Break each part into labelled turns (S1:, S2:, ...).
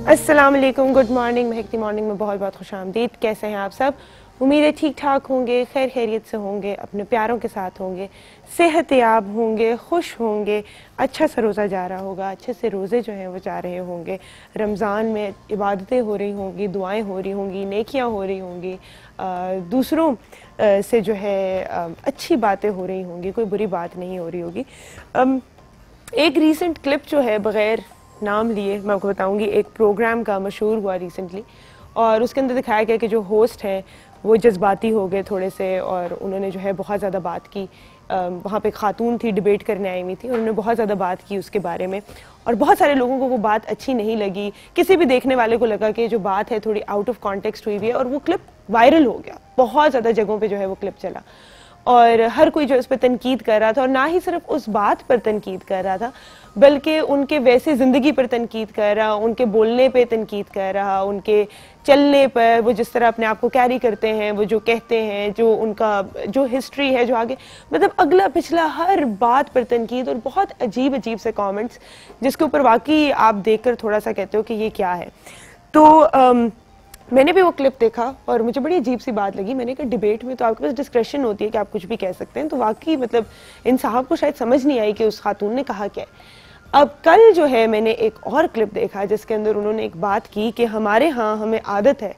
S1: अस्सलाम वालेकुम, good morning. महकती morning में बहुत बहुत खुशामदीद। कैसे हैं आप सब? उम्मीद है ठीक ठाक होंगे, खैर खैरियत से होंगे, अपने प्यारों के साथ होंगे, सेहतयाब होंगे, खुश होंगे, अच्छा सा रोज़ा जा रहा होगा, अच्छे से रोज़े जो हैं वो जा रहे होंगे, रमज़ान में इबादतें हो रही होंगी, दुआएं हो रही होंगी, नेकियां हो रही होंगी, दूसरों से जो है अच्छी बातें हो रही होंगी, कोई बुरी बात नहीं हो रही होगी। एक रीसेंट क्लिप जो है, बग़ैर नाम लिए मैं आपको बताऊंगी, एक प्रोग्राम का मशहूर हुआ रिसेंटली, और उसके अंदर दिखाया गया कि जो होस्ट हैं वो जज्बाती हो गए थोड़े से, और उन्होंने जो है बहुत ज़्यादा बात की। वहाँ पे खातून थी, डिबेट करने आई हुई थी, और उन्होंने बहुत ज़्यादा बात की उसके बारे में, और बहुत सारे लोगों को वो बात अच्छी नहीं लगी। किसी भी देखने वाले को लगा कि जो बात है थोड़ी आउट ऑफ कॉन्टेक्स्ट हुई हुई है, और वो क्लिप वायरल हो गया, बहुत ज़्यादा जगहों पर जो है वो क्लिप चला, और हर कोई जो उस पर तनकीद कर रहा था, और ना ही सिर्फ उस बात पर तनकीद कर रहा था, बल्कि उनके वैसे ज़िंदगी पर तनकीद कर रहा, उनके बोलने पे तनकीद कर रहा, उनके चलने पर, वो जिस तरह अपने आप को कैरी करते हैं, वो जो कहते हैं, जो उनका जो हिस्ट्री है, जो आगे, मतलब अगला पिछला हर बात पर तनकीद, और बहुत अजीब अजीब से कमेंट्स, जिसके ऊपर वाकई आप देखकर थोड़ा सा कहते हो कि ये क्या है। तो मैंने भी वो क्लिप देखा और मुझे बड़ी अजीब सी बात लगी। मैंने कहा डिबेट में तो आपके पास डिस्क्रेशन होती है कि आप कुछ भी कह सकते हैं, तो वाकई मतलब इन साहब को शायद समझ नहीं आई कि उस खातून ने कहा क्या है। अब कल जो है मैंने एक और क्लिप देखा जिसके अंदर उन्होंने एक बात की कि हमारे यहाँ हमें आदत है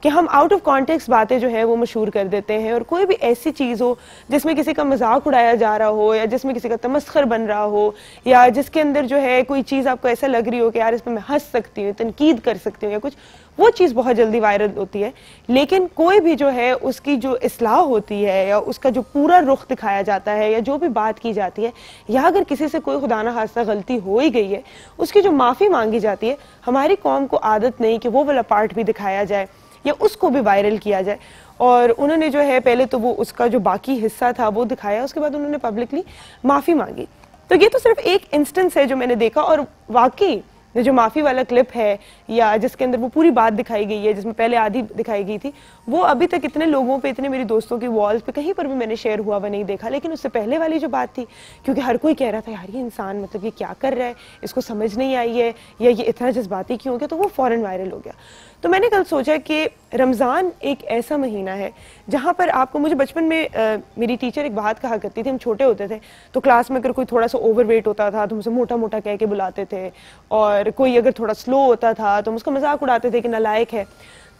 S1: कि हम आउट ऑफ कॉन्टेक्स्ट बातें जो है वो मशहूर कर देते हैं, और कोई भी ऐसी चीज़ हो जिसमें किसी का मजाक उड़ाया जा रहा हो, या जिसमें किसी का तमस्खर बन रहा हो, या जिसके अंदर जो है कोई चीज़ आपको ऐसा लग रही हो कि यार इस पर मैं हंस सकती हूँ, तनकीद कर सकती हूँ या कुछ, वो चीज़ बहुत जल्दी वायरल होती है। लेकिन कोई भी जो है उसकी जो इस्लाह होती है, या उसका जो पूरा रुख दिखाया जाता है, या जो भी बात की जाती है, या अगर किसी से कोई खुदा ना खास्ता गलती हो ही गई है, उसकी जो माफ़ी मांगी जाती है, हमारी कौम को आदत नहीं कि वो वाला पार्ट भी दिखाया जाए या उसको भी वायरल किया जाए। और उन्होंने जो है पहले तो वो उसका जो बाकी हिस्सा था वो दिखाया, उसके बाद उन्होंने पब्लिकली माफ़ी मांगी। तो ये तो सिर्फ एक इंस्टेंस है जो मैंने देखा, और वाकई जो माफ़ी वाला क्लिप है, या जिसके अंदर वो पूरी बात दिखाई गई है, जिसमें पहले आधी दिखाई गई थी, वो अभी तक इतने लोगों पे, इतने मेरी दोस्तों की वॉल्स पे कहीं पर भी मैंने शेयर हुआ हुआ नहीं देखा। लेकिन उससे पहले वाली जो बात थी, क्योंकि हर कोई कह रहा था यार ये इंसान मतलब ये क्या कर रहा है, इसको समझ नहीं आई है, या ये इतना जज्बाती क्यों हो गया, तो वो फ़ौरन वायरल हो गया। तो मैंने कल सोचा कि रमज़ान एक ऐसा महीना है जहाँ पर आपको, मुझे बचपन में मेरी टीचर एक बात कहा करती थी, हम छोटे होते थे तो क्लास में अगर कोई थोड़ा सा ओवरवेट होता था तो हमसे मोटा मोटा कह के बुलाते थे, और कोई अगर थोड़ा स्लो होता था तो हम उसका मजाक उड़ाते थे कि नालायक है।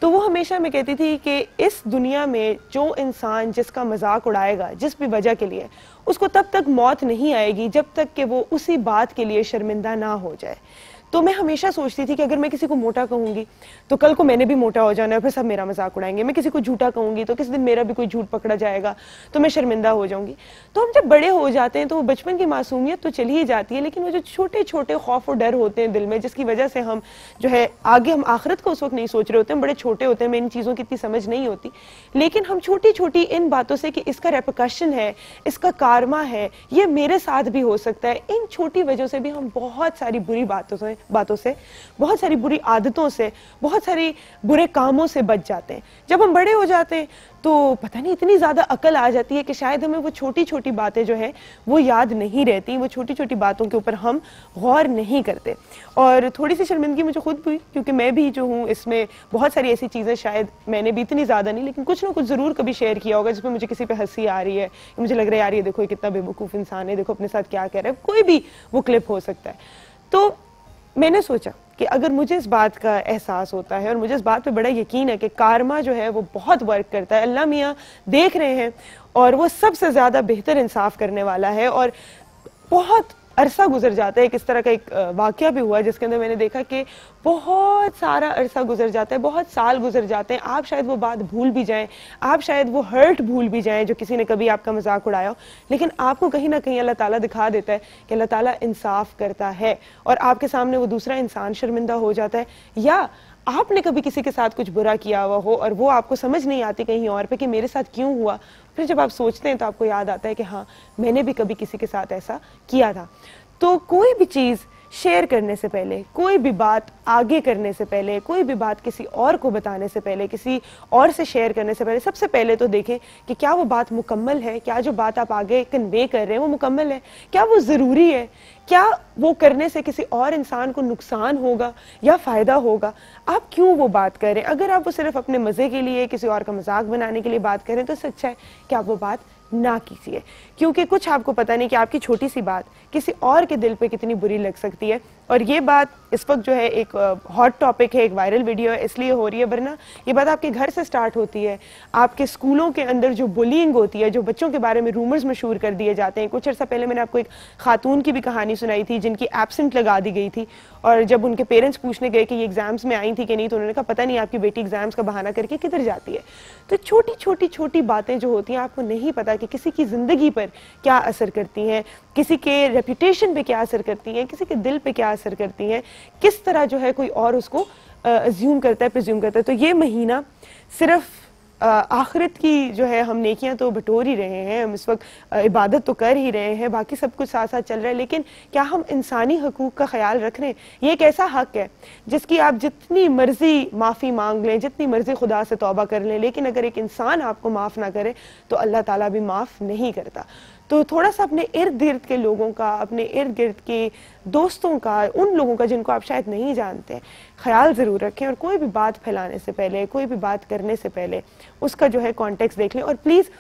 S1: तो वो हमेशा मैं कहती थी कि इस दुनिया में जो इंसान जिसका मजाक उड़ाएगा जिस भी वजह के लिए, उसको तब तक मौत नहीं आएगी जब तक कि वो उसी बात के लिए शर्मिंदा ना हो जाए। तो मैं हमेशा सोचती थी कि अगर मैं किसी को मोटा कहूंगी तो कल को मैंने भी मोटा हो जाना है, फिर सब मेरा मजाक उड़ाएंगे। मैं किसी को झूठा कहूंगी तो किसी दिन मेरा भी कोई झूठ पकड़ा जाएगा, तो मैं शर्मिंदा हो जाऊंगी। तो हम जब बड़े हो जाते हैं तो वो बचपन की मासूमियत तो चली ही जाती है, लेकिन वो जो छोटे छोटे खौफ और डर होते हैं दिल में, जिसकी वजह से हम जो है आगे, हम आखिरत को उस वक्त नहीं सोच रहे होते, हम बड़े छोटे होते हैं, हमें इन चीज़ों की इतनी समझ नहीं होती, लेकिन हम छोटी छोटी इन बातों से कि इसका रेपरकशन है, इसका कारमा है, ये मेरे साथ भी हो सकता है, इन छोटी वजहों से भी हम बहुत सारी बुरी बातों से, बहुत सारी बुरी आदतों से, बहुत सारी बुरे कामों से बच जाते हैं। जब हम बड़े हो जाते हैं तो पता नहीं इतनी ज़्यादा अकल आ जाती है कि शायद हमें वो छोटी छोटी बातें जो है वो याद नहीं रहती, वो छोटी छोटी बातों के ऊपर हम गौर नहीं करते। और थोड़ी सी शर्मिंदगी मुझे खुद हुई, क्योंकि मैं भी जो हूँ इसमें बहुत सारी ऐसी चीज़ें, शायद मैंने भी इतनी ज़्यादा नहीं, लेकिन कुछ ना कुछ ज़रूर कभी शेयर किया होगा जिसमें मुझे किसी पे हंसी आ रही है, मुझे लग रहा है यार ये देखो ये कितना बेवकूफ़ इंसान है, देखो अपने साथ क्या कह रहा है, कोई भी वो क्लिप हो सकता है। तो मैंने सोचा कि अगर मुझे इस बात का एहसास होता है, और मुझे इस बात पे बड़ा यकीन है कि कारमा जो है वो बहुत वर्क करता है, अल्लाह मियाँ देख रहे हैं, और वो सबसे ज़्यादा बेहतर इंसाफ करने वाला है। और बहुत अरसा गुजर जाता है, एक इस तरह का एक वाक़या भी हुआ जिसके अंदर मैंने देखा कि बहुत सारा अरसा गुजर जाता है, बहुत साल गुजर जाते हैं, आप शायद वो बात भूल भी जाएं, आप शायद वो हर्ट भूल भी जाएं जो किसी ने कभी आपका मजाक उड़ाया हो, लेकिन आपको कहीं ना कहीं अल्लाह ताला दिखा देता है कि अल्लाह ताला इंसाफ करता है, और आपके सामने वो दूसरा इंसान शर्मिंदा हो जाता है, या आपने कभी किसी के साथ कुछ बुरा किया हुआ हो और वो आपको समझ नहीं आती कहीं और पे कि मेरे साथ क्यों हुआ, फिर जब आप सोचते हैं तो आपको याद आता है कि हाँ मैंने भी कभी किसी के साथ ऐसा किया था। तो कोई भी चीज़ शेयर करने से पहले, कोई भी बात आगे करने से पहले, कोई भी बात किसी और को बताने से पहले, किसी और से शेयर करने से पहले, सबसे पहले तो देखें कि क्या वो बात मुकम्मल है, क्या जो बात आप आगे कन्वे कर रहे हैं वो मुकम्मल है, क्या वो ज़रूरी है, क्या वो करने से किसी और इंसान को नुकसान होगा या फ़ायदा होगा, आप क्यों वो बात कर रहे हैं। अगर आप वो सिर्फ अपने मज़े के लिए, किसी और का मजाक बनाने के लिए बात करें तो इससे अच्छा है कि आप वो बात ना कीजिए, क्योंकि कुछ आपको पता नहीं कि आपकी छोटी सी बात किसी और के दिल पे कितनी बुरी लग सकती है। और ये बात इस वक्त जो है एक हॉट टॉपिक है, एक वायरल वीडियो है, इसलिए हो रही है, वरना ये बात आपके घर से स्टार्ट होती है। आपके स्कूलों के अंदर जो बुलिंग होती है, जो बच्चों के बारे में रूमर्स मशहूर कर दिए जाते हैं। कुछ अर्सा पहले मैंने आपको एक खातून की भी कहानी सुनाई थी जिनकी एब्सेंट लगा दी गई थी, और जब उनके पेरेंट्स पूछने गए कि ये एग्जाम्स में आई थी कि नहीं, तो उन्होंने कहा पता नहीं आपकी बेटी एग्जाम्स का बहाना करके किधर जाती है। तो छोटी छोटी छोटी बातें जो होती हैं आपको नहीं पता कि किसी की ज़िंदगी पर क्या असर करती हैं, किसी के रेपुटेशन पे क्या असर करती हैं, किसी के दिल पे क्या असर करती हैं, किस तरह जो है कोई और उसको अज्यूम करता है, प्रिज्यूम करता है। तो ये महीना सिर्फ आखिरत की जो है हम नेकियां तो बटोर ही रहे हैं, हम इस वक्त इबादत तो कर ही रहे हैं, बाकी सब कुछ साथ साथ चल रहा है, लेकिन क्या हम इंसानी हकूक़ का ख्याल रख रहे हैं। ये एक ऐसा हक है जिसकी आप जितनी मर्जी माफ़ी मांग लें, जितनी मर्जी खुदा से तौबा कर लें, लेकिन अगर एक इंसान आपको माफ़ ना करे तो अल्लाह ताला भी माफ़ नहीं करता। तो थोड़ा सा अपने इर्द गिर्द के लोगों का, अपने इर्द गिर्द के दोस्तों का, उन लोगों का जिनको आप शायद नहीं जानते, ख्याल ज़रूर रखें। और कोई भी बात फैलाने से पहले, कोई भी बात करने से पहले उसका जो है कॉन्टेक्स्ट देख लें। और प्लीज़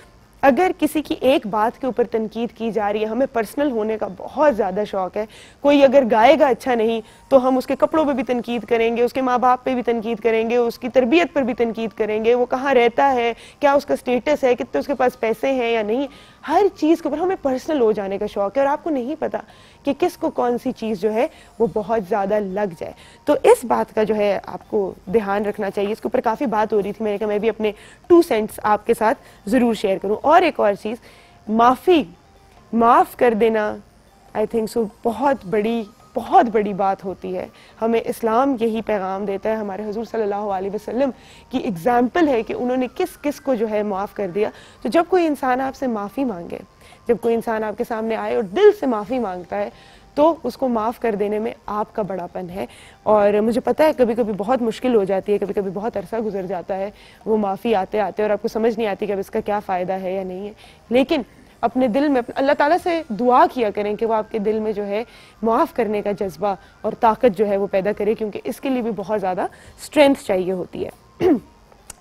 S1: अगर किसी की एक बात के ऊपर तनकीद की जा रही है, हमें पर्सनल होने का बहुत ज़्यादा शौक है। कोई अगर गाएगा अच्छा नहीं तो हम उसके कपड़ों पे भी तनकीद करेंगे, उसके माँ बाप पे भी तनकीद करेंगे, उसकी तरबियत पर भी तनकीद करेंगे, वो कहाँ रहता है, क्या उसका स्टेटस है, कितने उसके पास पैसे हैं या नहीं, हर चीज़ के ऊपर हमें पर्सनल हो जाने का शौक है। और आपको नहीं पता कि किसको कौन सी चीज़ जो है वो बहुत ज़्यादा लग जाए। तो इस बात का जो है आपको ध्यान रखना चाहिए। इसके ऊपर काफ़ी बात हो रही थी, मैंने कहा मैं भी अपने 2 सेंट्स आपके साथ ज़रूर शेयर करूँ। और एक और चीज़, माफ़ कर देना आई थिंक सो बहुत बड़ी बात होती है। हमें इस्लाम यही पैगाम देता है, हमारे हुजूर सल्लल्लाहु अलैहि वसल्लम की एग्जाम्पल है कि उन्होंने किस किस को जो है माफ़ कर दिया। तो जब कोई इंसान आपसे माफ़ी मांगे, जब कोई इंसान आपके सामने आए और दिल से माफ़ी मांगता है, तो उसको माफ़ कर देने में आपका बड़ापन है। और मुझे पता है कभी कभी बहुत मुश्किल हो जाती है, कभी कभी बहुत अरसा गुजर जाता है वो माफ़ी आते आते, और आपको समझ नहीं आती कि अब इसका क्या फ़ायदा है या नहीं है। लेकिन अपने दिल में अल्लाह ताला से दुआ किया करें कि वो आपके दिल में जो है माफ़ करने का जज्बा और ताकत जो है वो पैदा करे, क्योंकि इसके लिए भी बहुत ज़्यादा स्ट्रेंथ चाहिए होती है।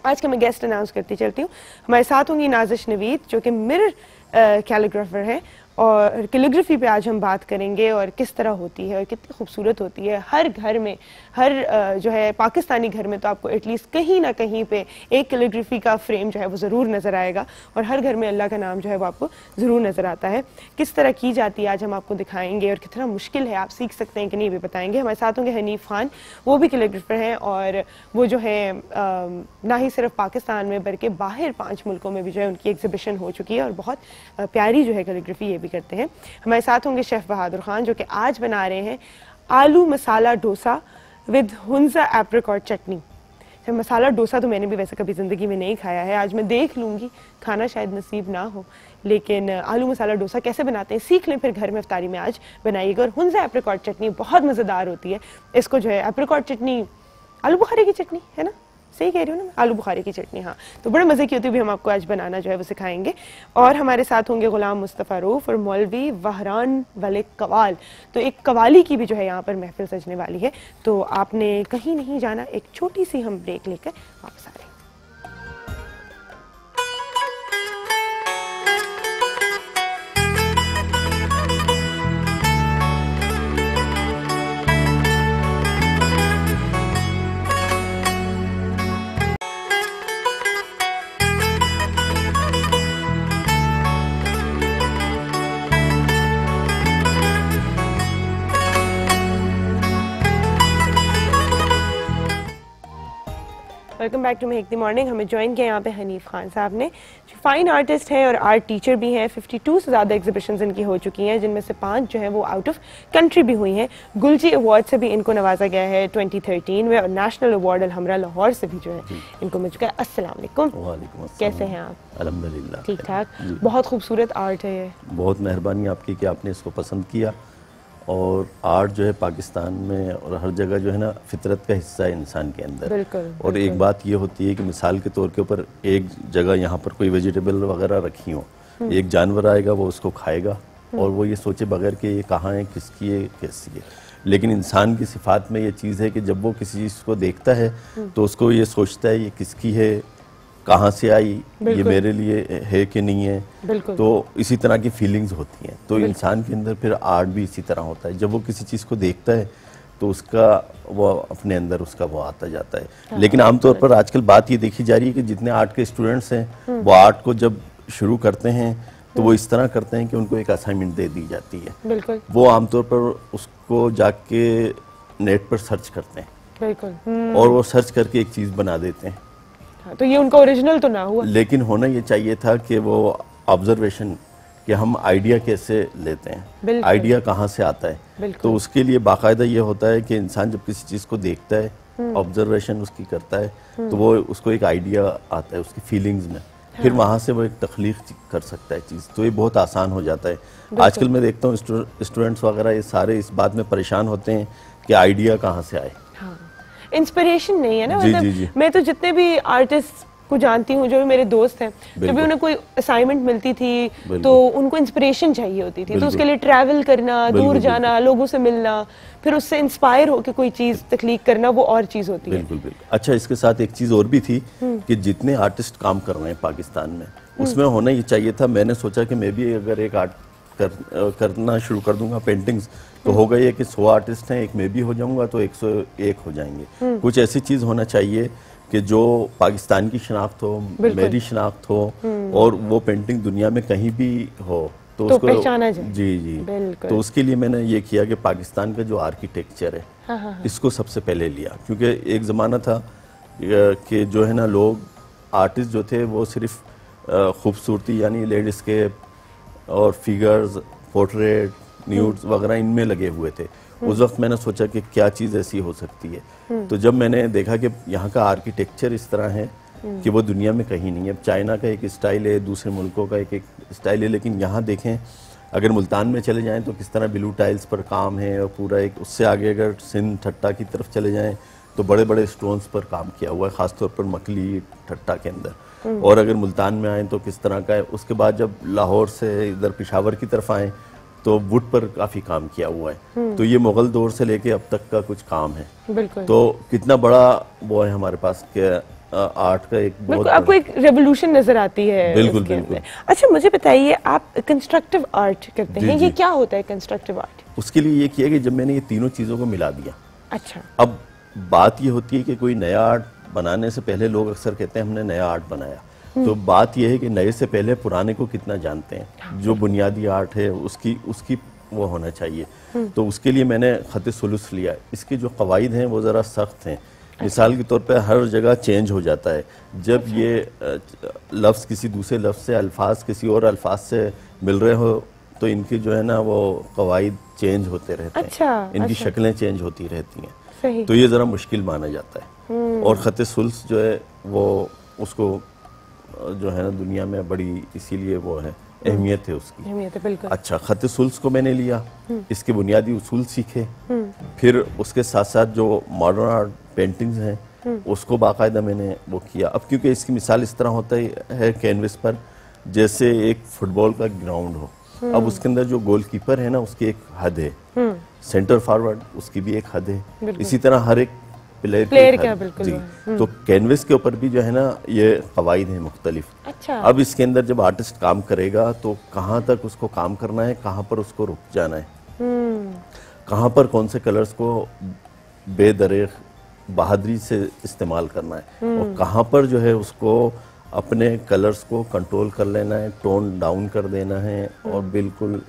S1: आज का मैं गेस्ट अनाउंस करती चलती हूँ। हमारे साथ होंगी नाज़िश नवीद, जो कि मिरर कैलीग्राफर है, और कैलीग्राफी पे आज हम बात करेंगे और किस तरह होती है और कितनी खूबसूरत होती है। हर घर में, हर जो है पाकिस्तानी घर में तो आपको एटलीस्ट कहीं ना कहीं पे एक कैलीग्राफी का फ्रेम जो है वो ज़रूर नज़र आएगा, और हर घर में अल्लाह का नाम जो है वो आपको ज़रूर नज़र आता है। किस तरह की जाती है आज हम आपको दिखाएंगे, और कितना मुश्किल है, आप सीख सकते हैं कि नहीं भी बताएंगे। हमारे साथ होंगे हनीफ खान, वो भी कैलीग्राफर हैं, और वो जो है ना ही सिर्फ पाकिस्तान में बल्कि बाहर 5 मुल्कों में भी जो है उनकी एग्जिबिशन हो चुकी है, और बहुत प्यारी जो है कैलीग्राफी ये भी करते हैं। हमारे साथ होंगे शेफ बहादुर खान, जो कि आज बना रहे हैं आलू मसाला डोसा विद हुंजा एप्रिकॉट चटनी। मसाला डोसा तो मैंने भी वैसे कभी ज़िंदगी में नहीं खाया है, आज मैं देख लूँगी, खाना शायद नसीब ना हो, लेकिन आलू मसाला डोसा कैसे बनाते हैं सीख लें, फिर घर में इफ्तारी में आज बनाइएगा। और हुंजा एप्रिकॉट चटनी बहुत मज़ेदार होती है। इसको जो है एप्रिकॉट चटनी, आलू बुखारे की चटनी है ना, सही कह रही हूँ ना, आलू बुखारे की चटनी, हाँ, तो बड़े मज़े की होती है, भी हम आपको आज बनाना जो है वो सिखाएंगे। और हमारे साथ होंगे गुलाम मुस्तफ़ा रूफ और मौलवी वहरान वाले कवाल। तो एक कवाली की भी जो है यहाँ पर महफिल सजने वाली है, तो आपने कहीं नहीं जाना, एक छोटी सी हम ब्रेक लेकर वापस आ रहे हैं। Welcome back to make the morning. हमें ज्वाइन किया यहाँ पे हनीफ खान साहब ने, जो फाइन आर्टिस्ट हैं और आर्ट टीचर भी हैं। 52 से ज़्यादा एग्जिबिशंस इनकी हो चुकी हैं, जिनमें से 5 जो है वो आउट ऑफ कंट्री भी हुई हैं। गुलजी अवार्ड से भी इनको नवाजा गया है 2013 में, और नेशनल अवार्ड अलहमरा लाहौर से भी जो है इनको मिल चुका है। अस्सलाम वालेकुम, कैसे हैं आप?
S2: अल्हम्दुलिल्लाह
S1: ठीक ठाक। बहुत खूबसूरत आर्ट है ये।
S2: बहुत मेहरबानी आपकी कि आपने इसको पसंद किया, और आर्ट जो है पाकिस्तान में और हर जगह जो है ना फितरत का हिस्सा है इंसान के अंदर।
S1: बिल्कुल,
S2: और एक बात ये होती है कि मिसाल के तौर के ऊपर एक जगह यहाँ पर कोई वेजिटेबल वगैरह रखी हो, एक जानवर आएगा वो उसको खाएगा और वो ये सोचे बगैर कि ये कहाँ है, किसकी है, कैसी है। लेकिन इंसान की सिफात में ये चीज़ है कि जब वो किसी चीज़ को देखता है तो उसको ये सोचता है ये किसकी है, कहाँ से आई, ये मेरे लिए है कि नहीं है। तो इसी तरह की फीलिंग्स होती हैं। तो इंसान के अंदर फिर आर्ट भी इसी तरह होता है, जब वो किसी चीज़ को देखता है तो उसका वो अपने अंदर उसका वो आता जाता है। हाँ, लेकिन आमतौर पर आजकल बात ये देखी जा रही है कि जितने आर्ट के स्टूडेंट्स हैं वो आर्ट को जब शुरू करते हैं तो वो इस तरह करते हैं कि उनको एक असाइनमेंट दे दी जाती है।
S1: बिल्कुल।
S2: वो आमतौर पर उसको जाके नेट पर सर्च करते हैं।
S1: बिल्कुल।
S2: और वो सर्च करके एक चीज़ बना देते हैं।
S1: तो ये उनका ओरिजिनल तो ना हुआ,
S2: लेकिन होना ये चाहिए था कि वो ऑब्जर्वेशन कि हम आइडिया कैसे लेते हैं, आइडिया कहाँ से आता है। तो उसके लिए बाकायदा ये होता है कि इंसान जब किसी चीज़ को देखता है, ऑब्जर्वेशन उसकी करता है, तो वो उसको एक आइडिया आता है उसकी फीलिंग्स में। फिर वहाँ से वो एक तख्लीक कर सकता है चीज़। तो ये बहुत आसान हो जाता है। आजकल मैं देखता हूँ स्टूडेंट्स वगैरह ये सारे इस बात में परेशान होते हैं कि आइडिया कहाँ से आए।
S1: इंस्पिरेशन नहीं है ना। मतलब मैं तो जितने भी आर्टिस्ट को जानती हूँ, जो भी मेरे दोस्त हैं, जब भी उन्हें कोई असाइनमेंट मिलती थी तो उनको इंस्पिरेशन चाहिए होती थी। तो उसके लिए ट्रैवल करना, दूर जाना, लोगों से मिलना, फिर उससे इंस्पायर होकर कोई चीज तख्लीक करना, वो और चीज होती है।
S2: बिल्कुल बिल्कुल। अच्छा, इसके साथ एक चीज और भी थी कि जितने आर्टिस्ट काम कर रहे हैं पाकिस्तान में, उसमें होना ये चाहिए था। मैंने सोचा कि मैं भी अगर एक आर्ट करना शुरू कर दूंगा पेंटिंग्स, तो होगा ये कि 100 आर्टिस्ट हैं, एक मैं भी हो जाऊंगा तो 101 हो जाएंगे। कुछ ऐसी चीज होना चाहिए कि जो पाकिस्तान की शनाख्त हो, मेरी शनाख्त हो, और वो पेंटिंग दुनिया में कहीं भी हो तो उसको
S1: पहचाना जाए।
S2: जी जी। तो उसके लिए मैंने ये किया कि पाकिस्तान का जो आर्किटेक्चर है, हाँ। इसको सबसे पहले लिया, क्योंकि एक ज़माना था कि जो है ना लोग आर्टिस्ट जो थे वो सिर्फ खूबसूरती यानी लैंडस्केप और फिगर्स, पोर्ट्रेट, न्यूड्स वगैरह इनमें लगे हुए थे। उस वक्त मैंने सोचा कि क्या चीज़ ऐसी हो सकती है। तो जब मैंने देखा कि यहाँ का आर्किटेक्चर इस तरह है कि वो दुनिया में कहीं नहीं है। अब चाइना का एक स्टाइल है, दूसरे मुल्कों का एक स्टाइल है, लेकिन यहाँ देखें अगर मुल्तान में चले जाएं तो किस तरह ब्लू टाइल्स पर काम है, और पूरा एक उससे आगे अगर सिंध ठट्टा की तरफ चले जाएं तो बड़े बड़े स्टोन्स पर काम किया हुआ है, ख़ासतौर पर मकली ठट्टा के अंदर। और अगर मुल्तान में आएँ तो किस तरह का है। उसके बाद जब लाहौर से इधर पेशावर की तरफ आएँ तो वुड पर काफ़ी काम किया हुआ है। तो ये मुग़ल दौर से लेके अब तक का कुछ काम है। बिल्कुल। तो कितना बड़ा वो है हमारे पास के आर्ट का एक बहुत
S1: आपको एक रेवोल्यूशन नजर आती है।
S2: बिल्कुल बिल्कुल।
S1: अच्छा, मुझे बताइए, आप कंस्ट्रक्टिव आर्ट करते हैं, ये क्या होता है कंस्ट्रक्टिव आर्ट?
S2: उसके लिए ये किया कि जब मैंने ये तीनों चीज़ों को मिला दिया।
S1: अच्छा।
S2: अब बात ये होती है कि कोई नया आर्ट बनाने से पहले लोग अक्सर कहते हैं हमने नया आर्ट बनाया। तो बात यह है कि नए से पहले पुराने को कितना जानते हैं, जो बुनियादी आर्ट है उसकी वो होना चाहिए। तो उसके लिए मैंने खत सुलूस लिया। इसके जो कवायद हैं वो ज़रा सख्त हैं। मिसाल के तौर पे हर जगह चेंज हो जाता है। जब ये लफ्ज़ किसी दूसरे लफ्ज़ से, अल्फाज किसी और अल्फाज से मिल रहे हो तो इनके जो है ना वो कवायद चेंज होते रहते हैं। इनकी शक्लें चेंज होती रहती हैं। तो ये ज़रा मुश्किल माना जाता है। और खत सुलूस जो है वो उसको जो है ना दुनिया में बड़ी इसीलिए वो है, अहमियत है उसकी। अहमियत है, बिल्कुल। अच्छा, खत सुल्स को मैंने लिया, इसके बुनियादी उसूल सीखे। फिर उसके साथ साथ जो मॉडर्न आर्ट पेंटिंग्स हैं उसको बाकायदा मैंने वो किया। अब क्योंकि इसकी मिसाल इस तरह होता है कैनवस पर जैसे एक फुटबॉल का ग्राउंड हो। अब उसके अंदर जो गोलकीपर है ना उसकी एक हद है, सेंटर फॉरवर्ड उसकी भी एक हद है, इसी तरह हर एक प्लेयर का बिल्कुल जी। तो कैनवस के ऊपर भी जो है ना ये कवायद है मुख्तलिफ। अच्छा। अब इसके अंदर जब आर्टिस्ट काम करेगा तो कहाँ तक उसको काम करना है, कहाँ पर उसको रुक जाना है, कहाँ पर कौन से कलर्स को बेदरेख बहादुरी से इस्तेमाल करना है, और कहाँ पर जो है उसको अपने कलर्स को कंट्रोल कर लेना है, टोन डाउन कर देना है, और बिल्कुल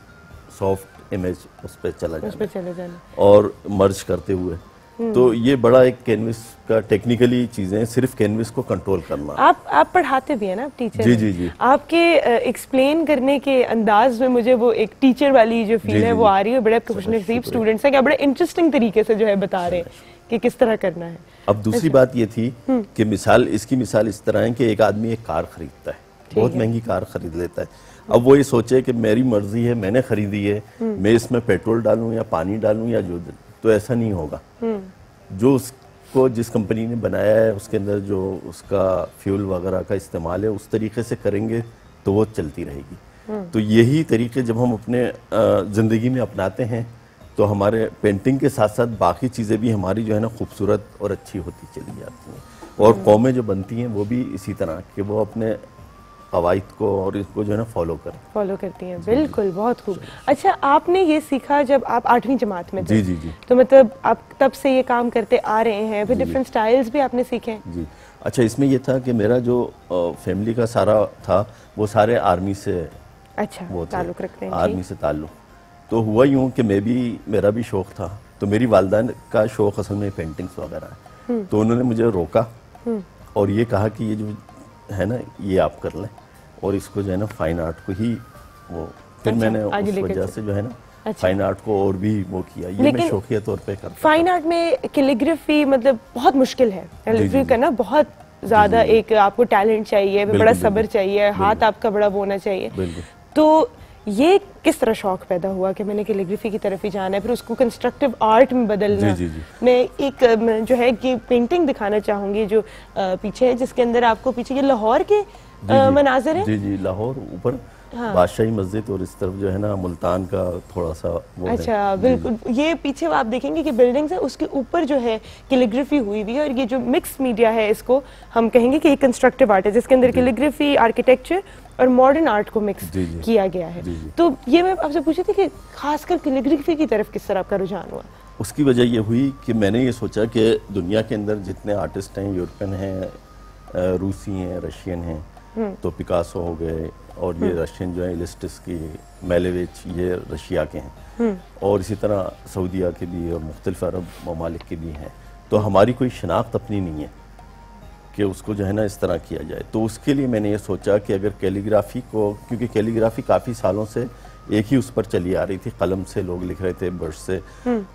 S2: सॉफ्ट इमेज उस पर चला जाना और मर्ज करते हुए। तो ये बड़ा एक कैनवस का टेक्निकली चीजें, सिर्फ कैनवस को कंट्रोल करना।
S1: आप पढ़ाते भी हैं ना, आप टीचर?
S2: जी जी जी।
S1: आपके एक्सप्लेन करने के अंदाज में मुझे वो एक टीचर वाली जो फील है वो आ रही है। बड़े खुशनसीब स्टूडेंट्स हैं, क्या बड़े इंटरेस्टिंग तरीके से जो है बता रहे हैं कि किस तरह करना है।
S2: अब दूसरी बात ये थी कि इसकी मिसाल इस तरह है कि एक आदमी एक कार खरीदता है, बहुत महंगी कार खरीद लेता है। अब वो ये सोचे कि मेरी मर्जी है, मैंने खरीदी है, मैं इसमें पेट्रोल डालूं या पानी डालूं या जो, तो ऐसा नहीं होगा। जो उसको जिस कंपनी ने बनाया है उसके अंदर जो उसका फ्यूल वगैरह का इस्तेमाल है उस तरीके से करेंगे तो वो चलती रहेगी। तो यही तरीके जब हम अपने ज़िंदगी में अपनाते हैं तो हमारे पेंटिंग के साथ साथ बाकी चीज़ें भी हमारी जो है ना खूबसूरत और अच्छी होती चली जाती हैं। और कौमें जो बनती हैं वो भी इसी तरह कि वो अपने कवायद को और इसको जो है ना फॉलो करती हैं।
S1: बिल्कुल, बहुत खूब। अच्छा, आपने ये सीखा जब आप 8वीं जमात में थे?
S2: जी जी जी।
S1: तो मतलब आप तब से ये काम करते आ रहे हैं, फिर डिफरेंट स्टाइल्स भी आपने सीखे हैं?
S2: जी। अच्छा, इसमें ये था कि मेरा जो फैमिली का सारा था वो सारे आर्मी से वो
S1: ताल्लुक रखते हैं।
S2: आर्मी से ताल्लुक। तो हुआ यूँ कि मेरा भी शौक था। तो मेरी वालदा का शौक असल में पेंटिंग्स वगैरह है। तो उन्होंने मुझे रोका और ये कहा कि ये जो है ना ये आप कर लें और इसको जो है ना फाइन आर्ट को ही वो फिर मैंने उस वजह से जो है ना फाइन आर्ट को और भी वो किया। ये मैं शौकिया तौर पे करता।
S1: फाइन आर्ट में कैलीग्राफी मतलब बहुत मुश्किल है। कैलीग्राफी करना बहुत ज्यादा एक आपको टैलेंट चाहिए, बड़ा सब्र चाहिए, हाथ आपका बड़ा वो होना चाहिए। तो ये किस तरह शौक पैदा हुआ कि मैंने कैलीग्राफी की तरफ ही जाना है, फिर उसको कंस्ट्रक्टिव आर्ट में बदलना? मैं एक जो है कि पेंटिंग दिखाना चाहूंगी जो पीछे है, जिसके अंदर आपको पीछे ये लाहौर के मनाजिर है।
S2: जी जी, लाहौर ऊपर बादशाही मस्जिद और इस तरफ जो है ना मुल्तान का थोड़ा सा वो
S1: अच्छा, बिल्कुल। ये पीछे आप देखेंगे कि बिल्डिंग्स है, उसके ऊपर जो है कैलीग्राफी हुई हुई है और ये जो मिक्स मीडिया है इसको हम कहेंगे कि ये कंस्ट्रक्टिव आर्ट है जिसके अंदर कैलीग्राफी, आर्किटेक्चर और मॉडर्न आर्ट को मिक्स किया गया है। तो ये मैं आपसे पूछी थी कि खासकर कैलीग्राफी की तरफ किस तरह आपका रुझान हुआ?
S2: उसकी वजह ये हुई कि मैंने ये सोचा कि दुनिया के अंदर जितने आर्टिस्ट हैं, यूरोपियन हैं, रूसी हैं, रशियन हैं, तो पिकासो हो गए और ये रशियन जो है इलिस्टिस की, मेलेविच, ये रशिया के हैं और इसी तरह सऊदीया के भी और मुख्तलिफ अरब ममालिक के भी हैं। तो हमारी कोई शनाख्त अपनी नहीं है कि उसको जो है ना इस तरह किया जाए। तो उसके लिए मैंने ये सोचा कि अगर कैलीग्राफी को, क्योंकि कैलीग्राफी काफ़ी सालों से एक ही उस पर चली आ रही थी, कलम से लोग लिख रहे थे, ब्रश से,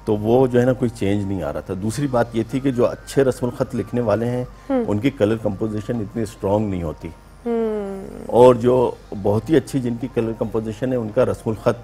S2: तो वो जो है ना कोई चेंज नहीं आ रहा था। दूसरी बात ये थी कि जो अच्छे रस्मुल ख़त लिखने वाले हैं उनकी कलर कंपोजिशन इतनी स्ट्रॉन्ग नहीं होती और जो बहुत ही अच्छी जिनकी कलर कंपोजिशन है उनका रस्मुल ख़त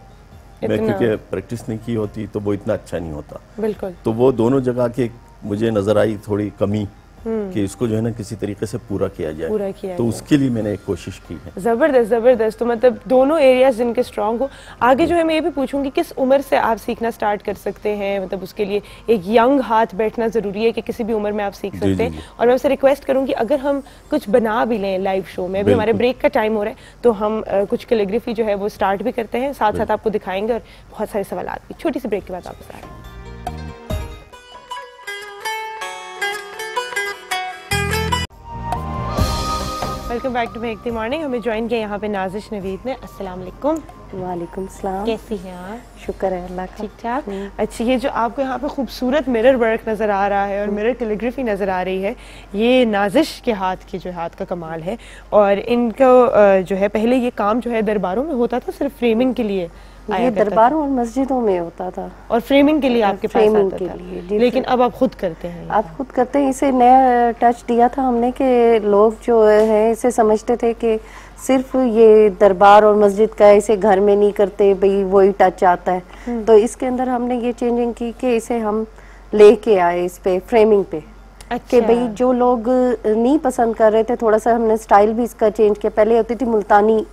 S2: में क्योंकि प्रैक्टिस नहीं की होती तो वो इतना अच्छा नहीं होता।
S1: बिल्कुल।
S2: तो वो दोनों जगह के मुझे नजर आई थोड़ी कमी कि इसको जो है ना किसी तरीके से पूरा किया जाए। तो उसके लिए मैंने एक कोशिश की है।
S1: जबरदस्त जबरदस्त। तो मतलब दोनों एरियाज जिनके स्ट्रांग हो। आगे जो है मैं ये भी पूछूंगी किस उम्र से आप सीखना स्टार्ट कर सकते हैं? मतलब उसके लिए एक यंग हाथ बैठना जरूरी है कि किसी भी उम्र में आप सीख सकते हैं? और मैं आपसे रिक्वेस्ट करूंगी अगर हम कुछ बना भी लें लाइव शो में, अभी हमारे ब्रेक का टाइम हो रहा है तो हम कुछ कैलीग्राफी जो है वो स्टार्ट भी करते हैं, साथ साथ आपको दिखाएंगे और बहुत सारे सवाल भी। छोटी सी ब्रेक के बाद वापस आ रहे हैं। Welcome back to make the morning. हमें ज्वाइन किया यहाँ पे नाजिश नवीद ने। अस्सलाम वालेकुम।
S3: वालेकुम सलाम।
S1: कैसी हैं आप?
S3: शुक्र है अल्लाह का।
S1: ठीक ठाक। अच्छा, ये जो आपको यहाँ पे खूबसूरत मिरर वर्क नज़र आ रहा है और मिरर कैलीग्राफी नज़र आ रही है, ये नाजिश के हाथ का कमाल है। और इनको जो है पहले ये काम जो है दरबारों में होता था सिर्फ फ्रेमिंग के लिए,
S3: ये दरबारों और मस्जिदों में होता था
S1: और फ्रेमिंग के लिए आपके पास आता था। लेकिन अब आप खुद करते हैं?
S3: आप खुद करते हैं। इसे नया टच दिया था हमने कि लोग जो है इसे समझते थे कि सिर्फ ये दरबार और मस्जिद का, इसे घर में नहीं करते, भाई वही टच आता है। तो इसके अंदर हमने ये चेंजिंग की कि इसे हम लेके आए इस पे फ्रेमिंग पे। कि भाई जो लोग नहीं पसंद कर रहे थे, थोड़ा सा हमने स्टाइल भी इसका चेंज किया। पहले होती थी मुल्तानी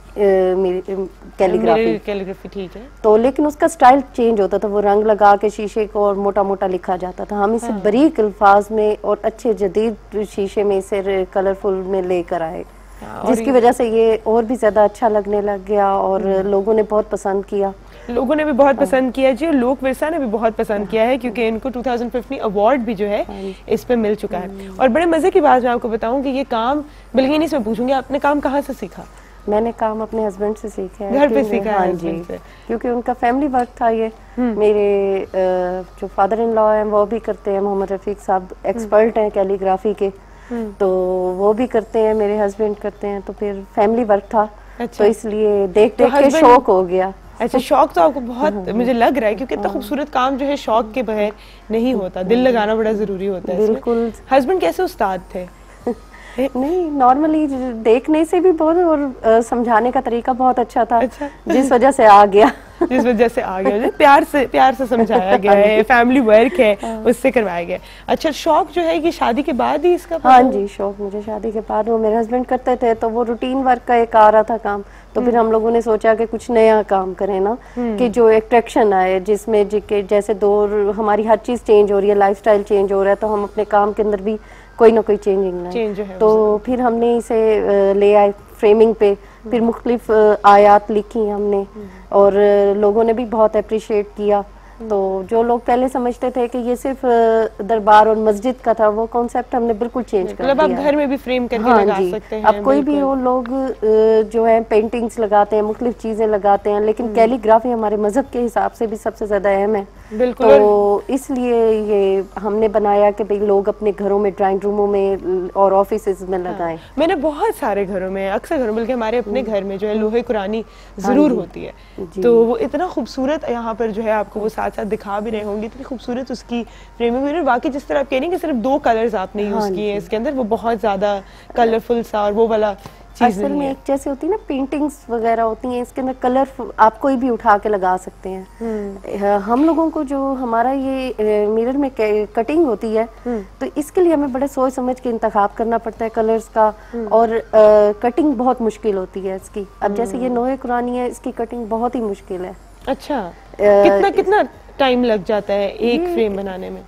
S1: कैलीग्राफी, ठीक है,
S3: तो लेकिन उसका स्टाइल चेंज होता था, वो रंग लगा के शीशे को और मोटा मोटा लिखा जाता था। हम इसे बारीक अल्फाज में और अच्छे जदीद शीशे में इसे कलरफुल में लेकर आए, जिसकी वजह से ये और भी ज्यादा अच्छा लगने लग गया और लोगों ने बहुत पसंद किया।
S1: लोगों ने भी बहुत पसंद किया जी, और लोक विरसा ने भी बहुत पसंद किया है क्योंकि इनको 2015 अवार्ड भी जो है इस पे मिल चुका है। और बड़े मजे की बात मैं आपको बताऊं कि ये काम, बल्कि नहीं, इसमें पूछूंगी आपने काम कहाँ से सीखा?
S3: मैंने काम अपने हस्बैंड से सीखा है।
S1: घर पे सीखा है?
S3: हाँ जी, क्योंकि उनका फैमिली वर्क था ये। मेरे जो फादर इन लॉ हैं वो भी करते हैं, मोहम्मद रफीक साहब एक्सपर्ट हैं कैलीग्राफी के, तो वो भी करते हैं, मेरे हस्बैंड करते हैं। तो फिर फैमिली वर्क था। तो इसलिए देख देख के शौक हो गया।
S1: अच्छा, शौक तो आपको बहुत मुझे लग रहा है क्योंकि इतना खूबसूरत काम जो है शौक के बगैर नहीं होता, दिल लगाना बड़ा जरूरी होता है।
S3: बिल्कुल।
S1: हस्बैंड कैसे उस्ताद थे?
S3: नहीं, नॉर्मली देखने से भी बहुत, और समझाने का तरीका बहुत अच्छा था।
S1: अच्छा।
S3: जिस वजह से आ गया।
S1: जिस वजह से आ गया, प्यार से समझाया गया है, फैमिली वर्क है, उससे करवाया गया। अच्छा, शौक जो है कि शादी के बाद ही इसका?
S3: हाँ जी, शौक मुझे शादी के बाद, वो मेरे हस्बैंड करते थे तो वो रूटीन वर्क का एक आ रहा था काम, तो फिर हम लोगों ने सोचा कि कुछ नया काम करें ना, कि जो अट्रैक्शन आए, जिसमें जैसे दौर हमारी हर चीज चेंज हो रही है, लाइफस्टाइल चेंज हो रहा है, तो हम अपने काम के अंदर भी कोई ना कोई चेंजिंग लाए। तो फिर हमने इसे ले आए फ्रेमिंग पे, फिर मुख्तलिफ आयात लिखी हमने, और लोगों ने भी बहुत अप्रिशिएट किया। तो जो लोग पहले समझते थे कि ये सिर्फ दरबार और मस्जिद का था, वो कॉन्सेप्ट हमने बिल्कुल चेंज कर दिया।
S1: मतलब आप घर में भी फ्रेम करके लगा सकते हैं।
S3: अब कोई भी हो, लोग जो है पेंटिंग्स लगाते हैं, मुख्तलिफ चीजें लगाते हैं, लेकिन कैलीग्राफी हमारे मजहब के हिसाब से भी सबसे ज्यादा अहम है।
S1: बिल्कुल।
S3: तो इसलिए ये हमने बनाया कि भाई लोग अपने घरों में, ड्राइंग रूमों में और ऑफिसेज में लगाएं।
S1: मैंने बहुत सारे घरों में, अक्सर घरों, बल्कि हमारे अपने घर में जो है लोहे कुरानी जरूर होती है, तो वो इतना खूबसूरत यहाँ पर जो है आपको वो साथ साथ दिखा भी रहे होंगे, इतनी खूबसूरत उसकी फ्रेमिंग हुई है। बाकी जिस तरह आप कह रही हैं कि सिर्फ 2 कलर्स आपने यूज किए हैं इसके अंदर, वो बहुत ज्यादा कलरफुल सा और वो वाला
S3: असल में एक जैसे होती है ना पेंटिंग्स वगैरह होती हैं, इसके अंदर कलर आप कोई भी उठा के लगा सकते हैं। हम लोगों को जो हमारा ये मिरर में कटिंग होती है, तो इसके लिए हमें बड़े सोच समझ के इंतखाब करना पड़ता है कलर्स का, और कटिंग बहुत मुश्किल होती है इसकी। अब जैसे ये नोए कुरानी है, इसकी कटिंग बहुत ही मुश्किल है।
S1: अच्छा, कितना टाइम लग जाता है एक फ्रेम बनाने में?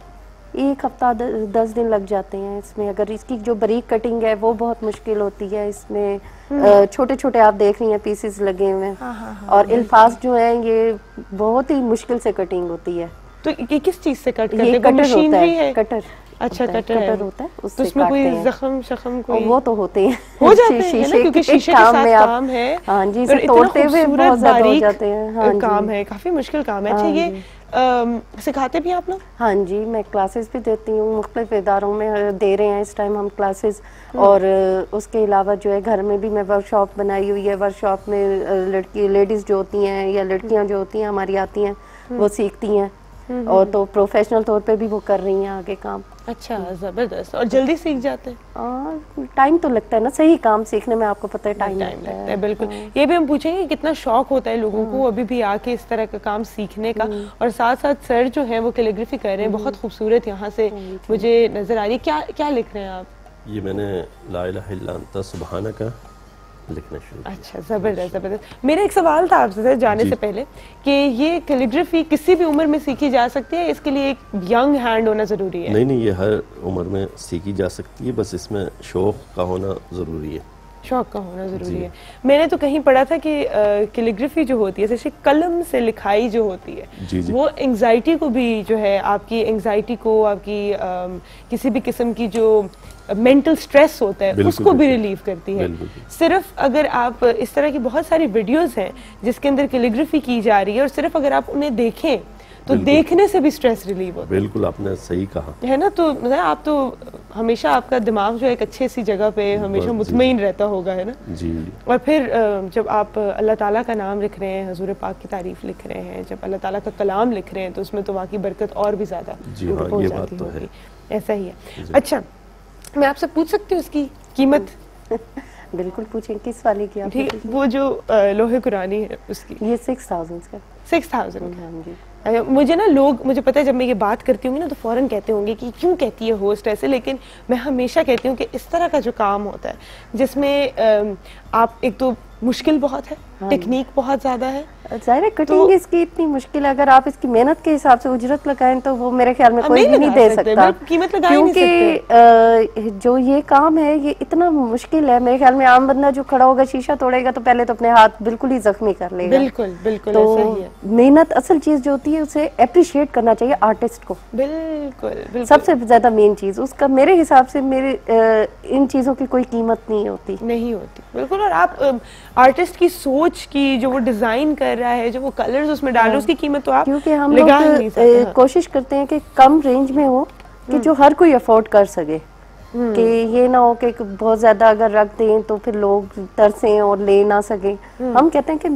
S3: 1 हफ्ता 10 दिन लग जाते हैं इसमें। अगर इसकी जो बारीक कटिंग है वो बहुत मुश्किल होती है, इसमें छोटे छोटे आप देख रही हैं पीसेस लगे हुए हैं, और अल्फाज जो है ये बहुत ही मुश्किल से कटिंग होती है।
S1: तो ये किस चीज से कट करते हैं?
S3: ये कटर होता है,
S1: कटर। अच्छा, कटर
S3: होता है,
S1: तो उसमें कोई जख्म शख्म कोई
S3: वो तो होते हैं,
S1: हो जाते हैं ना, क्योंकि शीशे के साथ काम है।
S3: हाँ जी, इसे तोड़ते हुए बहुत ज्यादा हो जाते हैं। हाँ,
S1: काम है, काफी मुश्किल काम है। अच्छा, ये सिखाते भी आप लोग?
S3: हाँ जी, मैं क्लासेस भी देती हूँ, मुख्तलिफ इदारों में दे रहे हैं इस टाइम हम क्लासेस, और उसके अलावा जो है घर में भी मैं वर्कशॉप बनाई हुई है। वर्कशॉप में लेडीज जो होती हैं या लड़कियाँ जो होती हैं हमारी आती हैं, वो सीखती हैं, और तो प्रोफेशनल तौर पे भी वो कर रही हैं आगे काम।
S1: अच्छा, जबरदस्त। और जल्दी सीख जाते हैं?
S3: टाइम तो लगता है ना, सही काम सीखने में आपको पता है टाइम लगता है।
S1: बिल्कुल। ये भी हम पूछेंगे कितना शौक होता है लोगों को अभी भी आके इस तरह का काम सीखने का, और साथ साथ सर जो है वो कैलीग्राफी कर रहे हैं, बहुत खूबसूरत यहाँ से मुझे नजर आ रही है। क्या क्या लिख रहे हैं आप?
S2: ये मैंने ला इलाहा इल्ला अंता सुब्हानका लिखना शुरू।
S1: अच्छा, जबरदस्त जबरदस्त। मेरा एक सवाल था आपसे सर जाने से पहले, कि ये कैलीग्राफी किसी भी उम्र में सीखी जा सकती है? इसके लिए एक यंग हैंड होना जरूरी है?
S2: नहीं नहीं, ये हर उम्र में सीखी जा सकती है, बस इसमें शौक का होना जरूरी है।
S1: शौक का होना जरूरी है। मैंने तो कहीं पढ़ा था कि कैलीग्राफी जो होती है, जैसे कलम से लिखाई जो होती है,
S2: जी। वो
S1: एंजाइटी को भी जो है, आपकी एंजाइटी को, आपकी किसी भी किस्म की जो मेंटल स्ट्रेस होता है उसको भी रिलीव करती है। सिर्फ अगर आप इस तरह की बहुत सारी वीडियोस हैं जिसके अंदर कैलीग्राफी की जा रही है, और सिर्फ अगर आप उन्हें देखें तो देखने से भी स्ट्रेस रिलीव होता है।
S2: बिल्कुल, आपने सही कहा
S1: है ना। तो आप तो हमेशा, आपका दिमाग जो है एक अच्छी सी जगह पे हमेशा मुतमईन रहता होगा, है ना जी। और फिर जब आप अल्लाह ताला का नाम लिख रहे हैं, हुजूर पाक की तारीफ लिख रहे हैं, जब अल्लाह ताला का कलाम लिख रहे हैं, तो उसमें तो वाकई बरकत और भी ज्यादा पहुंच जाती होगी। ऐसा ही है। अच्छा, मैं आपसे पूछ सकती हूँ इसकी कीमत?
S3: बिल्कुल पूछें, किस वाले की आप?
S1: ठीक, वो जो लोहे कुरानी है उसकी।
S3: ये 6000 का।
S1: 6000। मुझे ना मुझे पता है जब मैं ये बात करती होंगी ना तो फौरन कहते होंगे कि क्यों कहती है होस्ट ऐसे, लेकिन मैं हमेशा कहती हूँ कि इस तरह का जो काम होता है जिसमें आप, एक तो मुश्किल बहुत है, टेक्निक बहुत ज्यादा है,
S3: जाहिर है कटिंग इसकी इतनी मुश्किल है। अगर आप इसकी मेहनत के हिसाब से उजरत लगाएं तो वो मेरे ख्याल में कोई भी नहीं दे सकता,
S1: कीमत लगा ही नहीं
S3: क्योंकि जो ये काम है ये इतना मुश्किल है। मेरे ख्याल में आम बंदा जो खड़ा होगा शीशा तोड़ेगा तो पहले तो अपने हाथ बिल्कुल ही जख्मी कर लेगा।
S1: बिल्कुल बिल्कुल,
S3: तो
S1: ऐसा ही है।
S3: मेहनत असल चीज जो होती है उसे अप्रिशिएट करना चाहिए आर्टिस्ट को।
S1: बिल्कुल,
S3: सबसे ज्यादा मेन चीज उसका, मेरे हिसाब से इन चीजों की कोई कीमत नहीं होती।
S1: बिल्कुल। और आप आर्टिस्ट की सोच की, जो वो डिजाइन कर रहा है, जो वो कलर्स उसमें डाल रहे हैं, उसकी कीमत तो आप,
S3: क्योंकि हम लोग कोशिश करते हैं कि कम रेंज में हो कि जो हर कोई अफोर्ड कर सके, कि ये ना हो कि बहुत ज्यादा अगर रख दें तो फिर लोग तरसें और ले ना सके। हम कहते हैं कि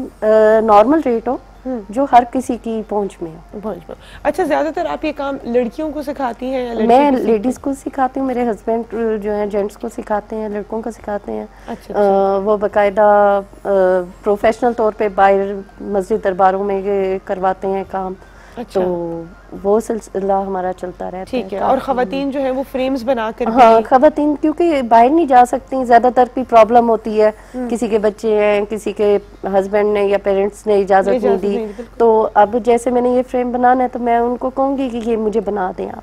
S3: नॉर्मल रेट हो जो हर किसी की पहुंच में है।
S1: अच्छा, ज्यादातर आप ये काम लड़कियों को सिखाती हैं या
S3: मैं लेडीज को सिखाती हूँ, मेरे हस्बैंड जो है जेंट्स को सिखाते हैं, लड़कों को सिखाते हैं।
S1: अच्छा।
S3: वो बाकायदा प्रोफेशनल तौर पे बाहर मस्जिद दरबारों में करवाते हैं काम।
S1: अच्छा।
S3: तो वो सिलसिला हमारा चलता रहता है।
S1: ठीक है। और खवातीन जो है वो फ्रेम्स बनाकर,
S3: हाँ, खवातीन क्योंकि बाहर नहीं जा सकती, ज्यादातर की प्रॉब्लम होती है, किसी के बच्चे हैं, किसी के हस्बैंड ने या पेरेंट्स ने इजाजत नहीं दी, तो अब जैसे मैंने ये फ्रेम बनाना है तो मैं उनको कहूंगी कि ये मुझे बना दें आप।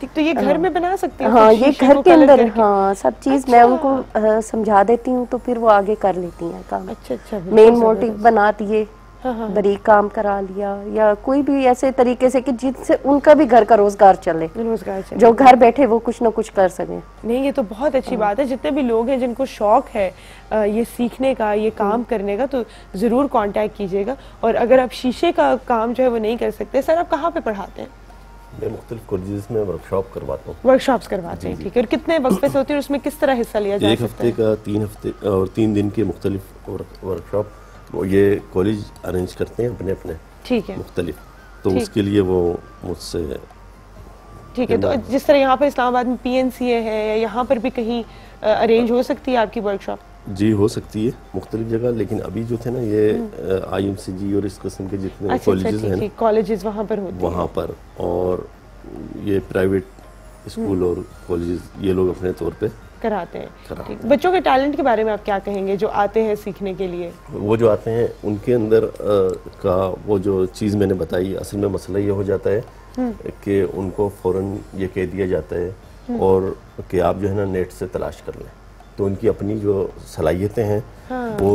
S1: तो ये घर में बना सकती हैं?
S3: हाँ, ये घर के अंदर, हाँ, सब चीज मैं उनको समझा देती हूँ तो फिर वो आगे कर लेती हैं काम।
S1: अच्छा।
S3: मेन मोटिव बना दिए, बरीक काम करा लिया, या कोई भी ऐसे तरीके से कि जिससे उनका भी घर का रोजगार चले, जो घर बैठे वो कुछ ना कुछ कर सके।
S1: नहीं, ये तो बहुत अच्छी बात है। जितने भी लोग हैं जिनको शौक है ये सीखने का, ये काम करने का, तो जरूर कांटेक्ट कीजिएगा। और अगर आप शीशे का काम जो है वो नहीं कर सकते, सर आप कहाँ पे पढ़ाते हैं?
S2: मैं मुख्तलिफ कॉलेजेस में वर्कशॉप करवाता हूँ।
S1: वर्कशॉप्स करवाते हैं, ठीक है। और कितने वक्फे से होती है और उसमें किस तरह हिस्सा लिया जाता है?
S2: 1 हफ्ते का, 3 हफ्ते और 3 दिन के मुख्तलिफ वर्कशॉप वो ये कॉलेज अरेंज करते हैं अपने अपने,
S1: ठीक है,
S2: मुख्तलिफ। तो उसके लिए वो मुझसे,
S1: ठीक है। तो जिस तरह यहाँ पर इस्लामाबाद में PNCA है, या यहाँ पर भी कहीं अरेंज हो सकती है आपकी वर्कशॉप?
S2: जी, हो सकती है मुख्तलिफ जगह, लेकिन अभी जो थे ना ये IMCG और इस किस्म के जितने कॉलेजेस हैं,
S1: कॉलेजेस वहाँ पर होते हैं,
S2: वहाँ पर, और ये प्राइवेट स्कूल और कॉलेजेस ये लोग अपने तौर पे
S1: कराते हैं। बच्चों के टैलेंट के बारे में आप क्या कहेंगे जो आते हैं सीखने के लिए?
S2: वो जो आते हैं उनके अंदर का वो जो चीज़ मैंने बताई, असल में मसला ये हो जाता है कि उनको फ़ौरन ये कह दिया जाता है और कि आप जो है ना नेट से तलाश कर लें, तो उनकी अपनी जो सलाहियतें हैं वो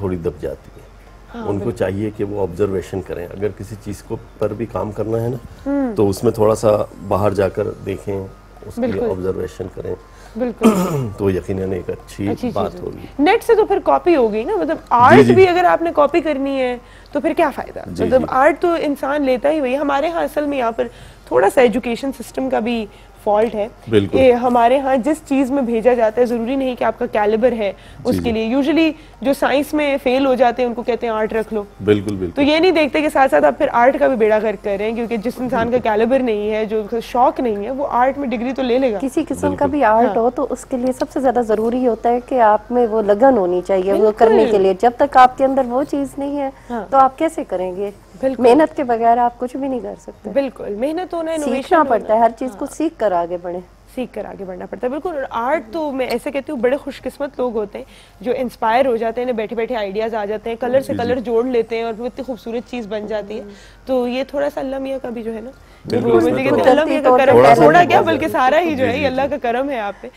S2: थोड़ी दब जाती है। उनको चाहिए कि वो ऑब्जर्वेशन करें। अगर किसी चीज़ को पर भी काम करना है ना, तो उसमें थोड़ा सा बाहर जाकर देखें, उसकी ऑब्जर्वेशन करें,
S1: बिल्कुल।
S2: तो यकीनन एक अच्छी बात होगी।
S1: नेट से तो फिर कॉपी हो गई ना, मतलब आर्ट भी अगर आपने कॉपी करनी है तो फिर क्या फायदा? मतलब आर्ट तो इंसान लेता ही वही। हमारे यहाँ असल में यहाँ पर थोड़ा सा एजुकेशन सिस्टम का भी फॉल्ट है कि हमारे यहाँ जिस चीज में भेजा जाता है जरूरी नहीं कि आपका कैलिबर है उसके लिए। यूजुअली जो साइंस में फेल हो जाते हैं उनको कहते हैं आर्ट रख लो।
S2: बिल्कुल।
S1: तो ये नहीं देखते कि साथ साथ आप फिर आर्ट का भी बेड़ा गर्क कर रहे हैं, क्योंकि जिस इंसान का कैलिबर नहीं है, जो शौक नहीं है, वो आर्ट में डिग्री तो ले लेगा।
S3: किसी किस्म का भी आर्ट हो तो उसके लिए सबसे ज्यादा जरूरी होता है कि आप में वो लगन होनी चाहिए वो करने के लिए। जब तक आपके अंदर वो चीज नहीं है तो आप कैसे करेंगे? मेहनत के बगैर आप कुछ भी नहीं कर सकते।
S1: बिल्कुल, मेहनत होना है,
S3: सीखना पड़ता है, हर चीज को सीख कर आगे बढ़े,
S1: सीख कर आगे बढ़ना पड़ता है। बिल्कुल। और आर्ट तो मैं ऐसे कहती हूँ बड़े खुशकिस्मत लोग होते हैं जो इंस्पायर हो जाते हैं, बैठे बैठे आइडियाज आ जाते हैं, कलर से कलर जोड़ लेते हैं और इतनी खूबसूरत चीज बन जाती है। तो ये थोड़ा सा अल्लाह मियाँ का भी जो है ना, अल्लाह मियाँ का करम है, थोड़ा क्या बल्कि सारा ही जो है अल्लाह का करम है आप पे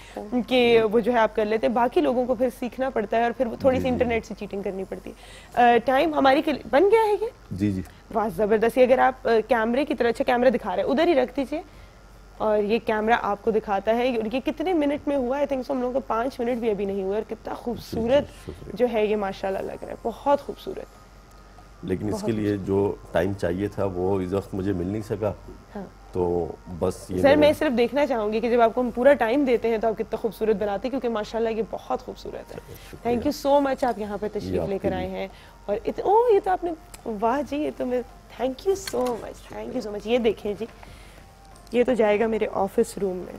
S1: कि वो जो है आप कर लेते हैं। बाकी लोगों को फिर सीखना पड़ता है और फिर थोड़ी सी इंटरनेट से चीटिंग करनी पड़ती है। टाइम हमारी के लिए बन गया है ये।
S2: जी।
S1: वाह, जबरदस्त। अगर आप कैमरे की तरह, अच्छा कैमरा दिखा रहे हैं, उधर ही रख दीजिए और ये कैमरा आपको दिखाता है। और ये कितने मिनट में हुआ? आई थिंक सो हम लोगों को 5 मिनट भी अभी नहीं हुए और कितना खूबसूरत जो है ये माशाल्लाह लग रहा है, बहुत खूबसूरत।
S2: लेकिन इसके लिए जो टाइम चाहिए था वो इस वक्त मुझे मिल नहीं सका।
S1: हाँ।
S2: तो बस ये
S1: सर मैं सिर्फ देखना चाहूंगी कि जब आपको हम पूरा टाइम देते हैं तो आप कितना खूबसूरत बनाते हैं, क्योंकि माशाल्लाह ये बहुत खूबसूरत है। थैंक यू सो मच, आप यहाँ पर तशरीफ लेकर आए हैं। और ये तो आपने, वाह जी, ये तो मैं, थैंक यू सो मच। ये देखें जी, ये तो जाएगा मेरे ऑफिस रूम में,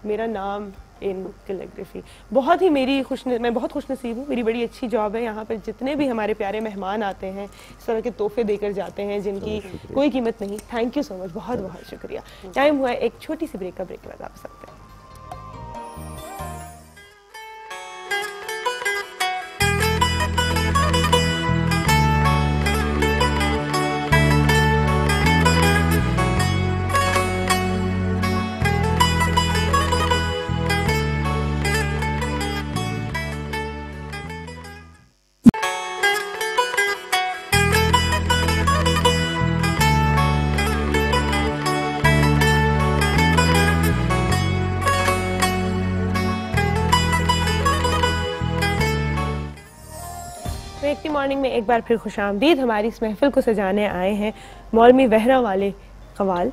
S1: मेरा नाम इन कैलीग्राफी। बहुत ही मैं बहुत खुशनसीब हूँ, मेरी बड़ी अच्छी जॉब है। यहाँ पर जितने भी हमारे प्यारे मेहमान आते हैं इस तरह के तोहफे देकर जाते हैं जिनकी कोई कीमत नहीं। थैंक यू सो मच, बहुत बहुत शुक्रिया। टाइम हुआ है एक छोटी सी ब्रेक का, ब्रेक के बाद आप सकते हैं। मॉर्निंग में एक बार फिर खुशामदीद। हमारी इस महफिल को सजाने आए हैं मौलवी वहरा वाले कवाल।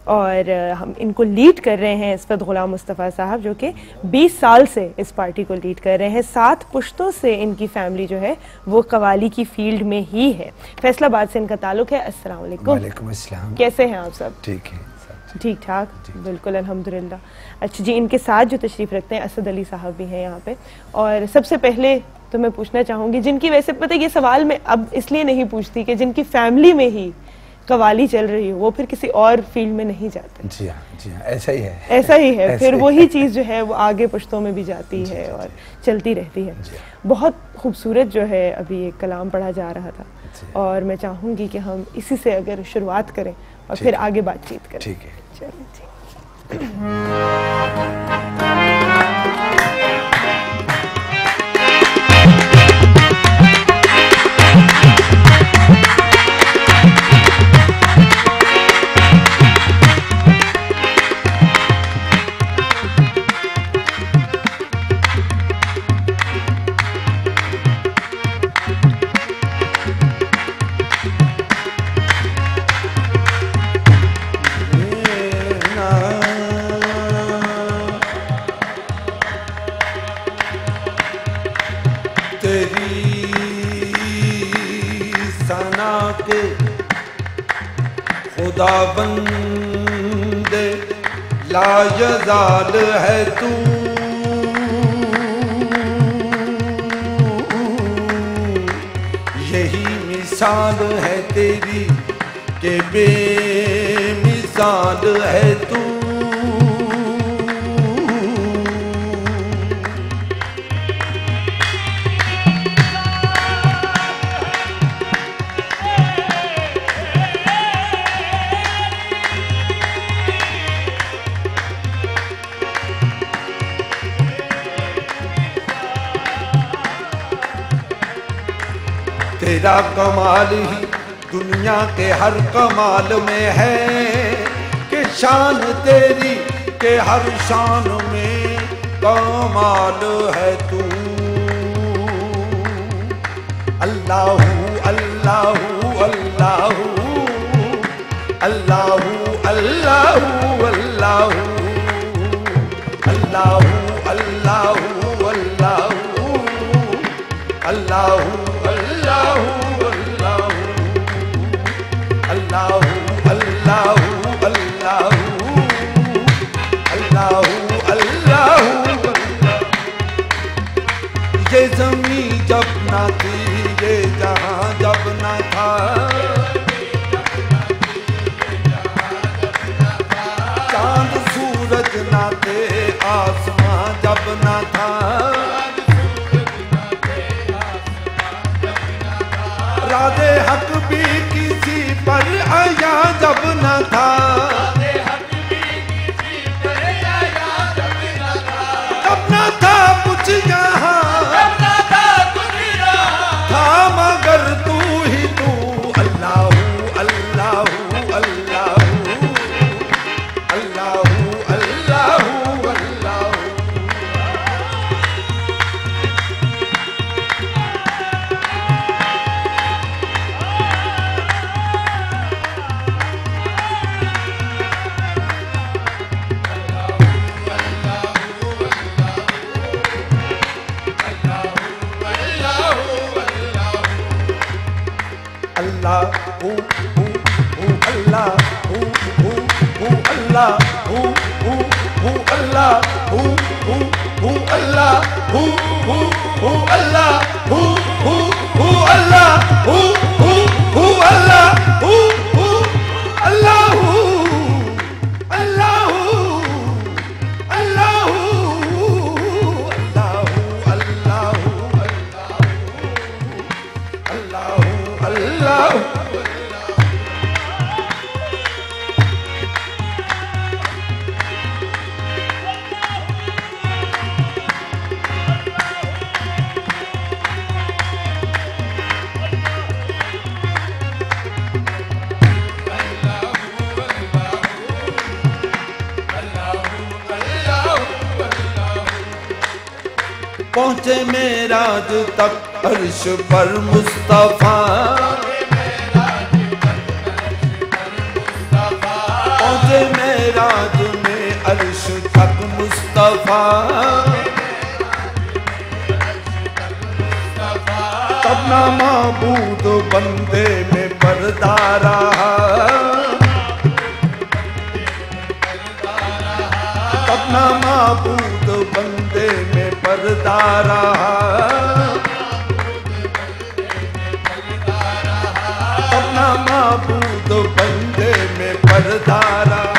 S1: और हम इनको लीड कर रहे हैं इस वक्त गुलाम मुस्तफ़ा साहब, जो कि 20 साल से इस पार्टी को लीड कर रहे हैं। 7 पुश्तों से इनकी फैमिली जो है वो कवाली की फील्ड में ही है। फैसलाबाद से इनका ताल्लुक है। अस्सलाम वालेकुम।
S4: वालेकुम अस्सलाम।
S1: कैसे हैं आप सब?
S4: ठीक है,
S1: ठीक ठाक, बिल्कुल अल्हम्दुलिल्लाह। अच्छा जी, इनके साथ जो तशरीफ़ रखते हैं असद अली साहब भी हैं यहाँ पे। और सबसे पहले तो मैं पूछना चाहूँगी, जिनकी वैसे पता ये सवाल मैं अब इसलिए नहीं पूछती कि जिनकी फैमिली में ही कवाली चल रही हो वो फिर किसी और फील्ड में नहीं जाते।
S4: जी हाँ, ऐसा ही है।
S1: ऐसा ही है, फिर वही चीज़ जो है वो आगे पुश्तों में भी जाती है और चलती रहती है। बहुत खूबसूरत जो है अभी एक कलाम पढ़ा जा रहा था और मैं चाहूँगी कि हम इसी से अगर शुरुआत करें और फिर आगे बातचीत करें।
S4: ठीक है,
S1: चलिए जी।
S5: खुदाबंदे लायज़ाल है तू, यही मिसाल है तेरी के बेमिसाल है तू। तेरा कमाल ही दुनिया के हर कमाल में है कि शान तेरी के हर शान में कमाल है तू। अल्लाहू अल्लाहू अल्लाहू अल्लाहू अल्लाहू अल्लाहू अल्लाहू अल्लाहू अल्लाहू अल्लाहू अल्लाहू अल्लाहू अल्लाहू अल्लाहू अल्लाहू। ये ज़मीं जब ना थी, ये जहां जब ना था, चांद सूरज ना थे, आसमां जब ना था, राज़े हक भी किसी पर आया जब न था, तब न था कुछ यहाँ था मगर तू ही तू। अल्लाहू अल्लाहू अल्लाहू अल्लाहू अल्लाहू अल्लाहू। पहुँचे मेराज तक अर्श पर मुस्तफा, पहुँचे मेराज में अर्श तक मुस्तफा, तब ना माबूद बंदे में पर्दा रहा, तब ना माबूद बंदे में पर्दा रहा, तब ना माबूद बंदे में पर्दा रहा।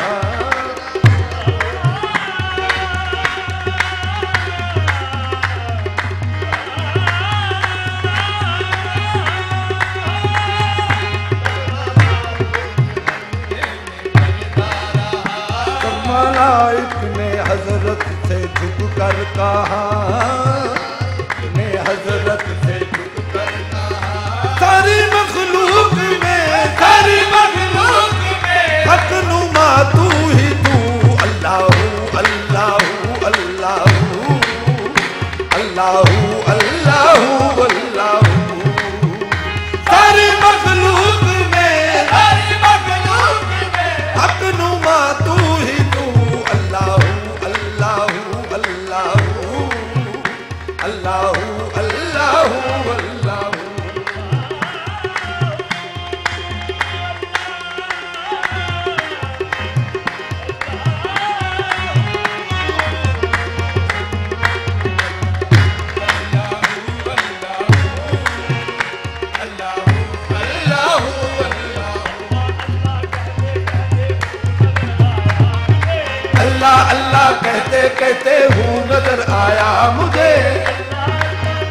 S5: मलाइक ने हजरत से झुक कर कहा, ने हजरत से झुक कर कहा, सारी मखलूक में, सारी मखलूक में हक नुमा तू ही तू, अल्लाहू अल्लाहू अल्लाहू अल्लाहू अल्लाहू अल्लाहू, सारी मखलूक में, सारी मखलूक में हक नुमा तू ही तू, अल्लाहू अल्लाहू अल्लाहू अल्लाहू अल्लाहू अल्लाहू। अल्लाह अल्लाह कहते कहते हूँ नजर आया मुझे,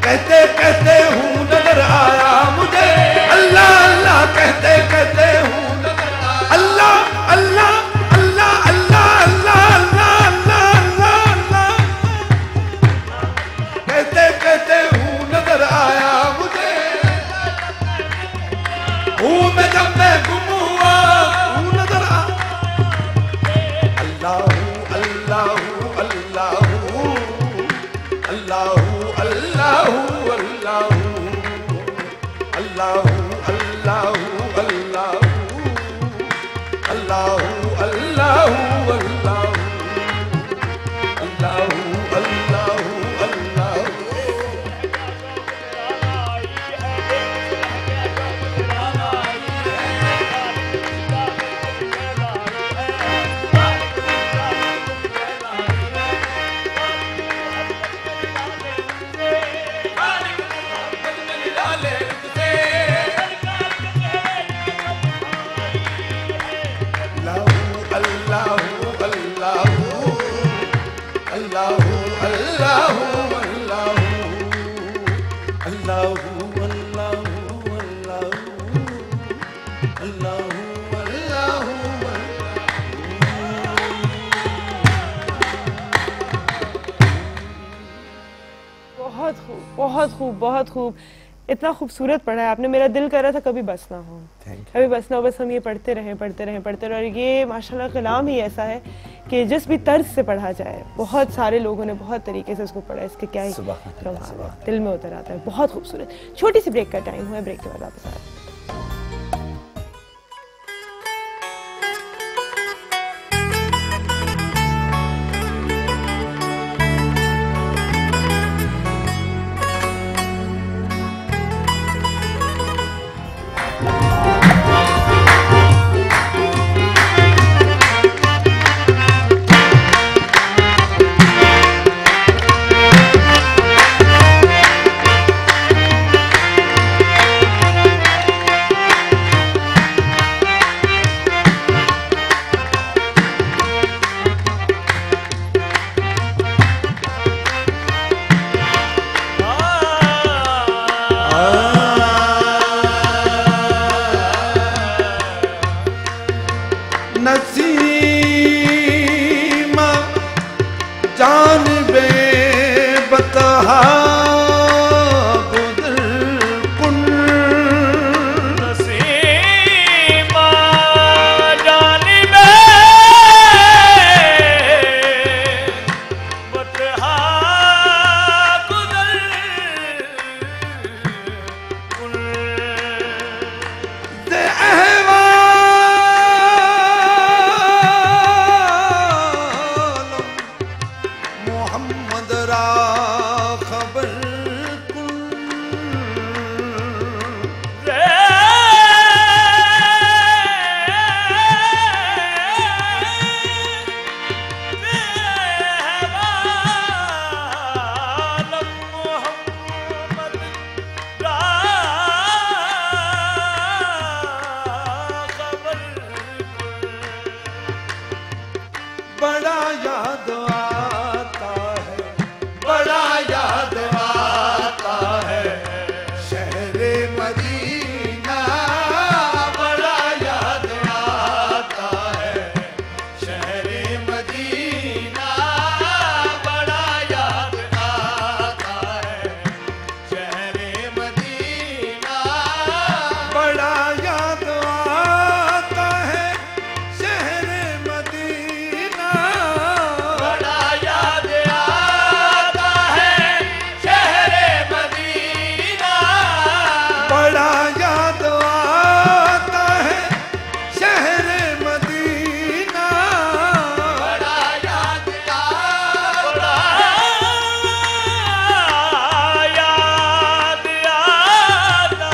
S5: कहते कहते हूँ नजर आया मुझे, अल्लाह अल्लाह कहते कहते हूँ नजर आया, अल्लाह अल्लाह अल्लाह अल्लाह अल्लाह अल्लाह अल्लाह अल्लाह अल्लाह, कहते कहते हूँ नजर आया मुझे, हूँ मैं जब मैं गुम हुआ हूँ नजर आया, अल्लाह अल्लाहू अल्लाहू अल्लाहू अल्लाहू अल्लाहू अल्लाहू अल्लाहू अल्लाहू अल्लाहू अल्लाहू अल्लाहू अल्लाहू अल्लाहू अल्लाहू।
S1: बहुत खूब, बहुत खूब, बहुत खूब। इतना खूबसूरत पढ़ा है आपने, मेरा दिल कर रहा था कभी बस ना हो, कभी बस ना हो, बस हम ये पढ़ते रहें पढ़ते रहें पढ़ते रहें। और ये माशाल्लाह कलाम ही ऐसा है कि जिस भी तर्ज से पढ़ा जाए, बहुत सारे लोगों ने बहुत तरीके से उसको पढ़ा, इसके क्या ही कमाल है, दिल में उतर आता है, बहुत खूबसूरत। छोटी सी ब्रेक का टाइम हुआ है, ब्रेक के बाद वापस आ रहे हैं। नसीमा जानबे बतहा गुदर कुन,
S6: नसीमा जानबे बतहा गुदर कुन,
S5: दे अहवा दरा खबर बड़ा याद आता है, बड़ा याद आता है शहरे मदीना, बड़ा याद आता है शहरे मदीना, बड़ा याद आता है शहरे मदीना, बड़ा याद आता है शहरे मदीना, बड़ा याद आता है शहरे मदीना, बड़ा याद आता है शहरे मदीना, बड़ा याद
S6: बड़ा याद आता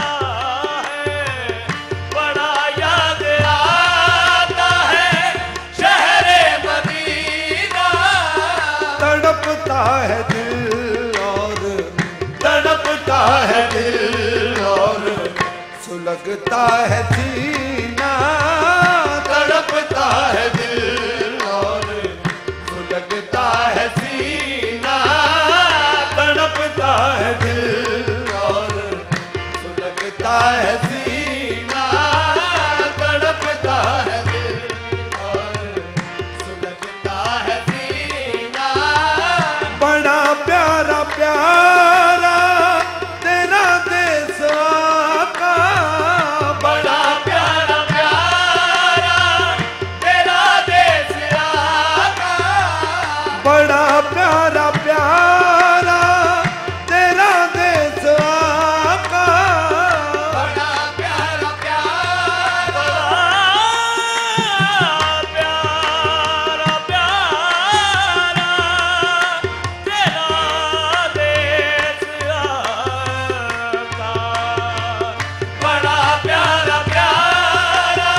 S6: है, बड़ा याद आता है शहरे मदीना,
S5: तड़पता है दिल और तड़पता है दिल और सुलगता है सीना, तड़पता है दिल और सुलगता है सीना, तड़पता है दिल और सुलगता है सीना, तड़पता है दिल और सुलगता है सीना, बड़ा प्यारा प्यारा तेरा देश आका, बड़ा प्यारा प्यारा
S6: तेरा देश आका,
S5: बड़ा प्यारा प्यारा तेरा देश आका,
S6: बड़ा प्यारा प्यारा प्यारा प्यारा तेरा देश आका, बड़ा प्यारा प्यारा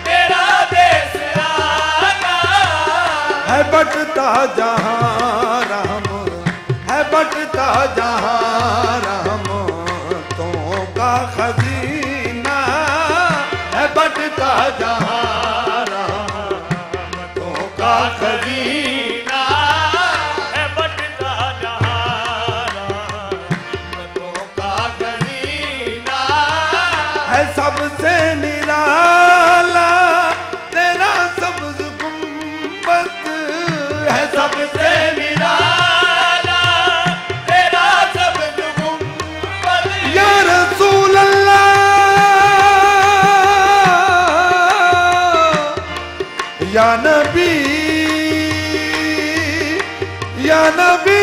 S6: तेरा देश आका,
S5: है बटता जहाँ राम, है बटता जहाँ राम तो का खजीना, है बटता जहाँ राम तो का खजीना,
S6: है बटता जहां तो का खजीना,
S5: है सबसे निराला तेरा सब्ज गुंबद, है सबसे
S6: निराला तेरा सब्ज गुंबद,
S5: या रसूल अल्लाह, या नबी, या नबी,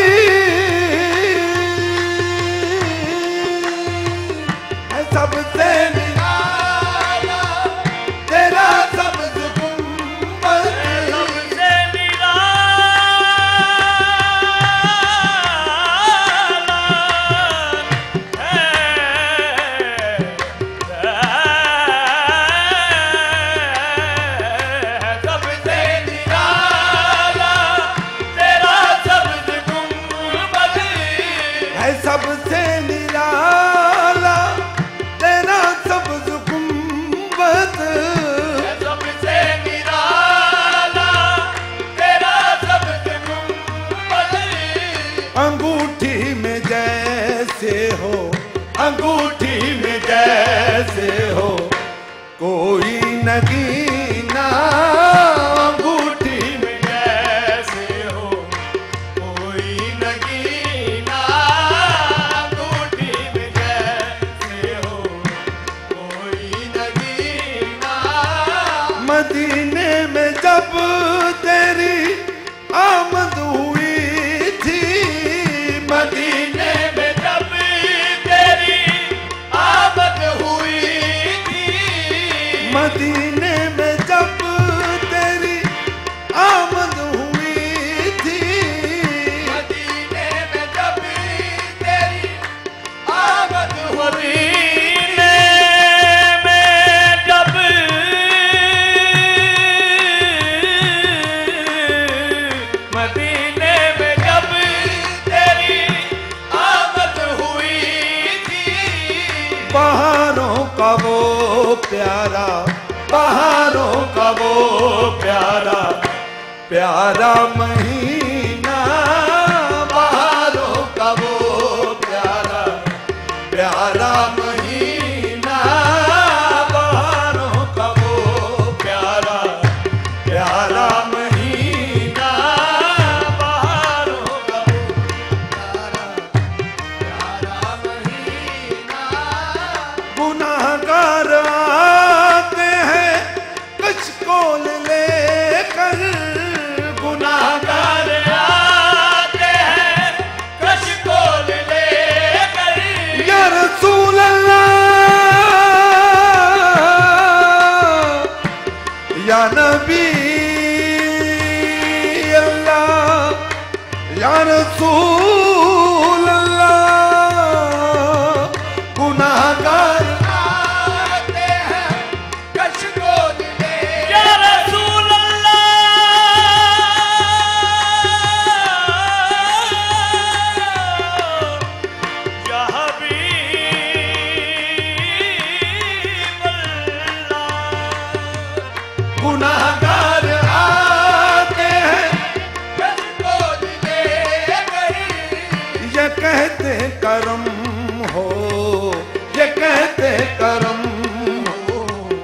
S5: है सबसे निराला तेरा सब्ज गुंबद,
S6: सबसे निराला सबसे निराला तेरा सब्ज गुंबद,
S5: है सबसे निराला तेरा सब्ज गुंबद,
S6: सबसे निराला तेरा सब्ज गुंबद,
S5: अंगूठी में जैसे हो, अंगूठी में जैसे हो कोई नगीना, अंगूठी में
S6: जैसे हो कोई नगीना, अंगूठी में जैसे हो कोई नगीना,
S5: मदीने में जब तेरी आमद हुई थी, मदीने
S6: में जब
S5: प्यारा, बहारों का वो प्यारा प्यारा महीना, बहारों का वो प्यारा प्यारा महीना, बहारों का वो प्यारा प्यारा महीना, बहारों का वो प्यारा प्यारा महीना। गुनाहगार आते हैं कचकोल लेकर, गुनाहगार आते हैं कचकोल लेकर, या रसूल अल्लाह या नबी अल्लाह या रसूल अल्लाह। गुनाहगार आते हैं कचकोल लेकर, या रसूल
S6: या हबीब अल्लाह।
S5: गुनाहगार आते हैं कचकोल लेकर, ये कहते करम हो, ये कहते करम हो,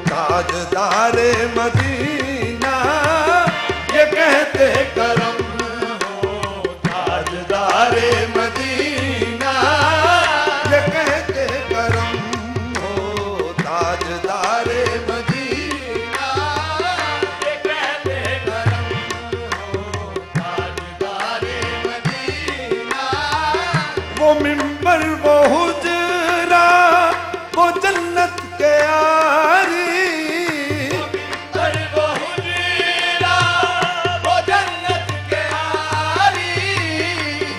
S5: ताजदारे मदीना, ये कहते करम हो, ताजदारे मदीना, ये कहते करम हो, ताजदारे मदीना, ये कहते करम हो, ताजदारे मदीना। वो मिंबर वो हुजरा वो जन्नत के यारी, मिंबर वो हुजरा वो जन्नत के यारी,